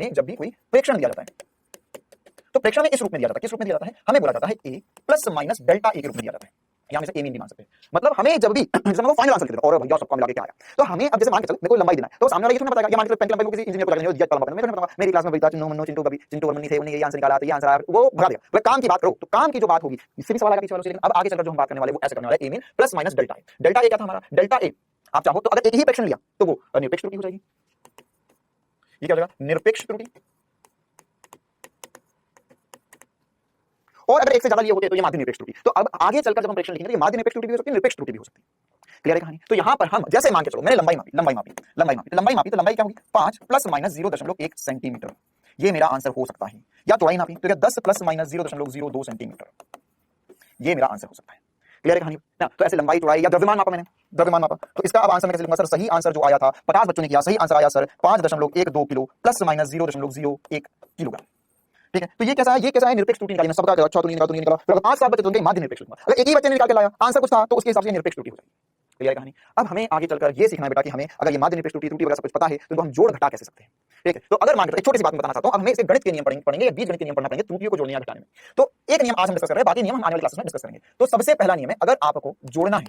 तो प्रेक्षण में इस रूप में दिया जाता है। किस रूप में दिया जाता है? हमें बोला जाता है a प्लस माइनस डेल्टा ए के रूप में दिया जाता है, या हमें से a मीन भी मान सकते हैं। मतलब हमें जब भी जैसे हम फाइनल आंसर लिखते हैं और भैया सबका मिला के क्या आया, तो हमें अब जैसे मान के चल मेरे को लंबाई देना है, तो सामने वाला ये थोड़ा बताएगा, ये मान के चल पेन की लंबाई को किसी इंजीनियर को लगानी हो, दिया लंबाई मेरे को मेरी क्लास में बबीता चिंटू बबी चिंटू और मुन्नी थे, उन्होंने ये आंसर निकाला, तो ये आंसर आया, वो भगा दिया। मतलब काम की बात करो, तो काम की जो बात होगी इससे भी सवाल आएगा पीछे वालों से। लेकिन अब आगे चलकर जो हम बात करने वाले वो ऐसे करने वाले a mean plus minus delta A. Delta A क्या था हमारा? डेल्टा ए आप चाहो तो अगर एक ही प्रेक्षण लिया तो वो निरपेक्ष त्रुटि हो जाएगी। ये क्या हो जाएगा? निरपेक्ष त्रुटि। और अगर एक से ज्यादा लिए होते तो ये माध्य निरपेक्ष त्रुटि। तो अब आगे चलकर जब हम प्रेक्षण लिखेंगे तो ये माध्य निरपेक्ष त्रुटि भी हो सकती है, निरपेक्ष त्रुटि भी हो सकती है। क्लियर है कहानी? तो यहां पर हम जैसे मान के चलो मैंने लंबाई मापी, तो लंबाई क्या होगी? 5 प्लस माइनस 0.1 सेंटीमीटर, ये मेरा आंसर हो सकता है। या चौड़ाई नापी तो 10 प्लस माइनस 0.02 सेंटीमीटर, ये मेरा आंसर हो सकता है। क्लियर है कहानी ना? तो ऐसे लंबाई चौड़ाई या द्रव्यमान मापा, मैंने द्रव्यमान मापा, तो इसका अब आंसर मैं कैसे लूंगा सर? सही आंसर जो आया था 50 बच्चों ने किया, सही आंसर आया sir 5.12 kilo plus minus 0.01 kilogram. ठीक है, तो ये कैसा है? ये कैसा है? निरपेक्ष त्रुटि निकाली। सबका अच्छा तो नहीं निकाला, फिर अगर 5 7 बच्चे तो उनके माध्य निरपेक्ष होगा। अगर एक ही बच्चे ने निकाल के लाया आंसर कुछ था तो उसके हिसाब से निरपेक्ष त्रुटि हो जाएगी। क्लियर है कहानी? अब हमें आगे चलकर ये सीखना है बेटा कि हमें अगर ये माध्य निरपेक्ष त्रुटि वगैरह सब कुछ पता है तो इनको हम जोड़ घटा कैसे सकते हैं। ठीक है, तो अगर मान के एक छोटी सी बात बताना चाहता हूं, अब हमें इसे गणित के नियम पढ़ेंगे या बीजगणित के नियम पढ़ना पड़ेंगे त्रुटियों को जोड़ने या घटाने में। तो एक नियम आज हम डिस्कस कर रहे हैं, बाकी नियम हम आने वाली क्लासेस में डिस्कस करेंगे। तो सबसे पहला नियम है, अगर आपको जोड़ना है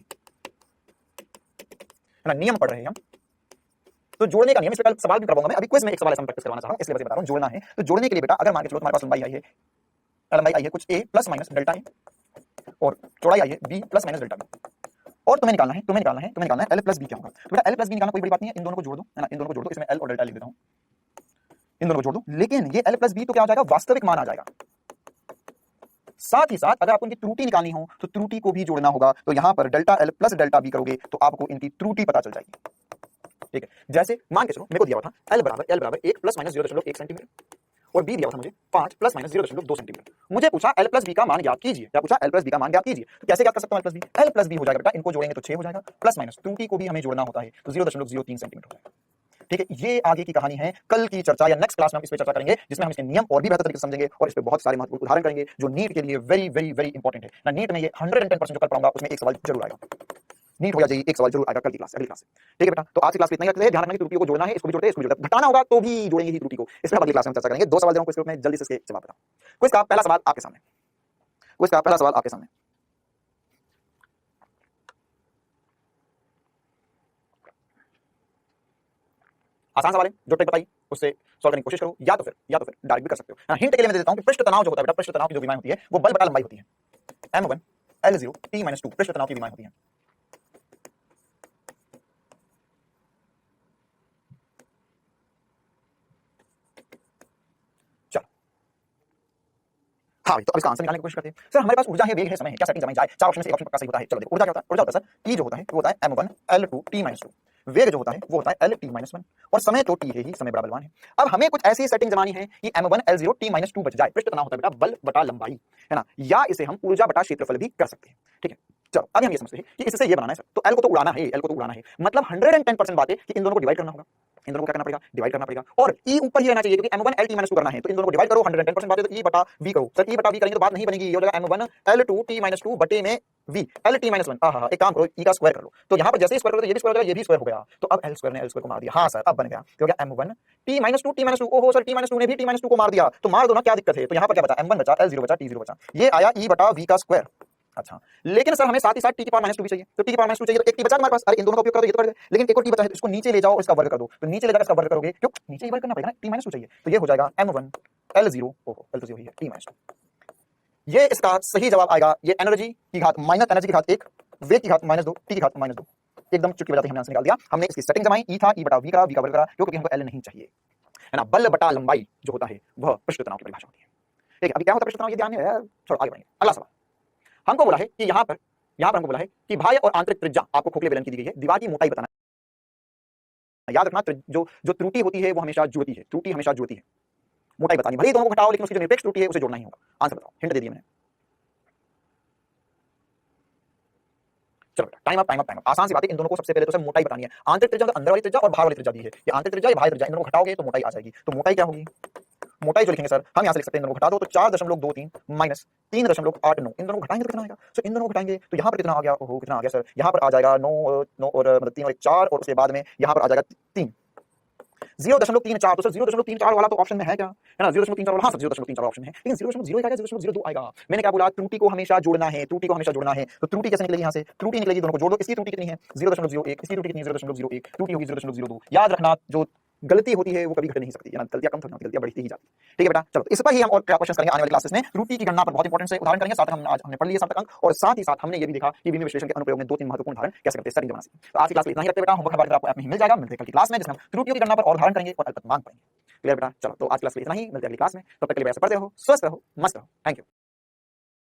ना, नियम पढ़ रहे हैं हम, तो जोड़ने का नियम, इस पे कल सवाल भी करवाऊंगा मैं, अभी क्विज में एक सवाल ऐसा प्रैक्टिस करवाना चाह रहा हूं, इसलिए बता रहा हूं। जोड़ना है तो जोड़ने के लिए बेटा अगर मान के चलो तुम्हारे पास लंबाई आई है कुछ a plus minus delta A और चौड़ाई आई है b plus minus delta B, और तुम्हें निकालना है l प्लस बी क्या होगा। तो बेटा l प्लस बी निकालना कोई बड़ी बात नहीं है, इन दोनों को जोड़ दो, है ना, इन दोनों को जोड़ दो, इसमें l और डेल्टा लिख देता हूं, इन दोनों को जोड़ दो। लेकिन ये l प्लस बी तो क्या हो जाएगा, वास्तविक मान आ जाएगा। साथ ही साथ अगर आपको इनकी त्रुटि निकालनी हो तो त्रुटि को भी जोड़ना होगा। तो यहां पर delta l plus delta B करोगे तो आपको इनकी त्रुटि पता चल जाएगी। ठीक है, जैसे मान के चलो मेरे को दिया हुआ था l बराबर 1 प्लस माइनस 0.1 सेंटीमीटर और b दिया हुआ था मुझे 5 प्लस माइनस 0.2 सेंटीमीटर। मुझे पूछा l प्लस बी का मान ज्ञात कीजिए, क्या पूछा, l प्लस बी का मान ज्ञात कीजिए। तो कैसे ज्ञात कर सकता हूं l प्लस बी हो जाएगा बेटा, इनको जोड़ेंगे तो 6 हो जाएगा, प्लस माइनस त्रुटि को भी हमें जोड़ना होता है तो 0.03 सेंटीमीटर हो जाएगा। ठीक है, ये आगे की कहानी है, कल की चर्चा या नेक्स्ट क्लास में हम इस पे चर्चा करेंगे, जिसमें हम इसके नियम और भी बेहतर तरीके से समझेंगे और इस पे बहुत सारे महत्वपूर्ण उदाहरण करेंगे जो नीट के लिए वेरी वेरी वेरी इंपॉर्टेंट है ना। नीट में ये 110% जो कर पाऊंगा उसमें एक सवाल जरूर आएगा, नीट हो जाएगी, एक सवाल जरूर आएगा कल की क्लास, अगली क्लास से। ठीक है बेटा, तो आज की क्लास में इतना ही रखते हैं, ध्यान रखना कि त्रुटियों को जोड़ना है, इसको भी जोड़ते हैं, इसको भी जोड़ते हैं, घटाना होगा तो भी जोड़ेंगे ही त्रुटि को, इसमें अगली क्लास में चर्चा करेंगे। 2 सवाल दे रहा हूं क्विज में, जल्दी से इसके जवाब बताओ। क्विज का पहला सवाल आपके सामने, क्विज का पहला सवाल आपके सामने, आसान सवाल है, जो ट्रिक बताई उससे सॉल्व करने की कोशिश करो, या तो फिर डायरेक्ट भी कर सकते हो। हिंट के लिए मैं दे देता हूं कि पृष्ठ तनाव जो होता है बेटा, पृष्ठ तनाव की जो विमाएं होती है वो बल बटा लंबाई होती है, m1 l0 t-2 पृष्ठ तनाव की विमाएं होती हैं। चलो हाँ भाई, तो अब इसका आंसर निकालने की कोशिश करते हैं। सर हमारे पास ऊर्जा है, वेग है, समय है, क्या सेटिंग समय जाए, 4 ऑप्शन में से एक ऑप्शन पक्का सही होता है। चलो देखो, ऊर्जा क्या होता है सर, E जो होता है वो होता है m1 l2 t-2, वेग जो होता है वो होता है l t-1 और समय तो t है ही, समय बराबर 1 है। अब हमें कुछ ऐसी सेटिंग जमानी है कि m1 l0 t-2 बच जाए। पृष्ठ तनाव होता है बेटा बल बटा लंबाई, है ना, या इसे हम ऊर्जा बटा क्षेत्रफल भी कर सकते हैं। ठीक है, चलो अभी हम ये समझते हैं कि इससे ये बनाना है सर, तो l को तो उड़ाना है, मतलब 110% बात है कि इन दोनों को डिवाइड करना होगा, इन दोनों को क्या करना पड़ेगा, डिवाइड करना पड़ेगा, और e ऊपर ही रहना चाहिए क्योंकि m1 l t-2 करना है, तो इन दोनों को डिवाइड करो, 110% बात है तो e बटा v करो। सर e बटा v करेंगे तो बात नहीं बनेगी, ये हो जाएगा m1 l2 t-2 बटे में v l t-1। हां एक काम करो, e का स्क्वायर कर लो, तो यहां पर जैसे ही स्क्वायर करो तो ये भी स्क्वायर हो जाएगा, ये भी स्क्वायर हो गया, तो अब l स्क्वायर ने l स्क्वायर को मार दिया। हां सर अब बन गया, तो हो गया m1 t-2 ओहो सर t-2 ने भी t-2 को मार दिया, तो मार दो ना, क्या दिक्कत है। तो यहां पर क्या बचा, m1 बचा, l0 बचा, t0 बचा, ये आया e बटा v का स्क्वायर। अच्छा, लेकिन सर हमें साथ ही साथ t की पावर -2 भी चाहिए, तो t की पावर -2 चाहिए तो एक t बचा हमारे पास, अरे इन दोनों का उपयोग कर दो, ये तो कर दे, लेकिन एक और t बचा है तो इसको नीचे ले जाओ और इसका वर्ग कर दो, तो नीचे ले जाकर इसका वर्ग करोगे, क्यों नीचे ही वर्ग करना पड़ेगा ना, t-2 चाहिए, तो ये हो जाएगा m1 l0 ओहो l तो 0 ही है t-2। ये इसका सही जवाब आएगा, ये एनर्जी की घात माइनस एनर्जी की घात 1, वेग की घात -2, टी की घात -2, एकदम चुटकी बजाते हमने आंसर निकाल दिया। हमने इसकी सेटिंग जमाई, ई था, ई बटा वी का वर्ग करा, क्योंकि हमको एल नहीं चाहिए, है ना। बल बटा लंबाई जो होता है वह पृष्ठ तनाव की परिभाषा होती है। ठीक है, अभी क्या होता है पृष्ठ तनाव, ये ध्यान नहीं है, छोड़ो आगे बढ़ेंगे। अगला सवाल हमको बोला है कि यहाँ पर हमको बोला है कि बाह्य और आंतरिक त्रिज्या आपको खोखले बेलन की दी गई है, दीवार की मोटाई बताना। याद रखना जो त्रुटि होती है वो हमेशा जुड़ती है, त्रुटि हमेशा जुड़ती है, मोटाई बतानी, भले ही दोनों को घटाओ लेकिन उसकी जो निरपेक्ष त्रुटि है उसे जोड़ना ही होगा। आंसर बताओ, हिंट दे दिया मैंने। चलो टाइम अप, आसान सी बात है, इन दोनों को सबसे पहले तो सर मोटाई बतानी है, आंतरिक त्रिज्या अंदर वाली त्रिज्या और बाहर वाली त्रिज्या दी है, ये आंतरिक त्रिज्या ये बाह्य त्रिज्या, इन दोनों को घटाओगे तो मोटाई आ जाएगी, तो मोटाई क्या होगी, मोटाई जो लिखेंगे सर हम यहाँ से लिख सकते हैं, इन दोनों को घटा दो तो 4.23 माइनस 3.89, इन दोनों को घटाएंगे तो कितना आएगा, सो इन दोनों को घटाएंगे तो यहाँ पर कितना आ गया, ओहो कितना आ गया सर, यहाँ पर आ जाएगा 9 और मतलब 3 और 1 4 और उसके बाद में यहाँ पर आ जाएगा 3 0.34, तो सर 0.34 वाला तो ऑप्शन में है क्या, है ना, 0.34 वाला, हाँ सर 0.34 ऑप्शन में है, लेकिन 0.0 आएगा, 0.02 आएगा। मैंने क्या बोला, त्रुटि को हमेशा जोड़ना है, त्रुटि को हमेशा जोड़ना है, तो त्रुटि कैसे निकलेगी, यहाँ से त्रुटि निकलेगी, दोनों को जोड़ दो, इसकी त्रुटि कितनी है 0.01, इसकी त्रुटि कितनी है 0.01, त्रुटि होगी 0.02। याद रखना जो गलती होती है वो कभी घट नहीं सकती है ना, गलतियां कम थोड़ी होती, गलतियां बढ़ती ही जाती है। ठीक है बेटा, चलो इस पर ही हम और क्या क्वेश्चन करेंगे आने वाली क्लासेस में, त्रुटि की गणना पर बहुत इंपॉर्टेंट से उदाहरण करेंगे, साथ हम आज हमने पढ़ लिया 7 तक अंक, और साथ ही साथ हमने ये भी देखा कि विभिन्न विश्लेषण के अनुप्रयोग में 2-3 महत्वपूर्ण उदाहरण कैसे करते हैं सेटिंग जमाना से। तो आज की क्लास में इतना ही रखते बेटा, होमवर्क हमारे आपको ऐप में मिल जाएगा, मिलते हैं कल की क्लास में जिसमें हम त्रुटियों की गणना पर और उदाहरण करेंगे और अल्पतमांक पढ़ेंगे। क्लियर बेटा, चलो तो आज क्लास में इतना ही, मिलते हैं अगली क्लास में, तब तक के लिए वैसे पढ़ते रहो, स्वस्थ रहो, मस्त रहो, थैंक यू।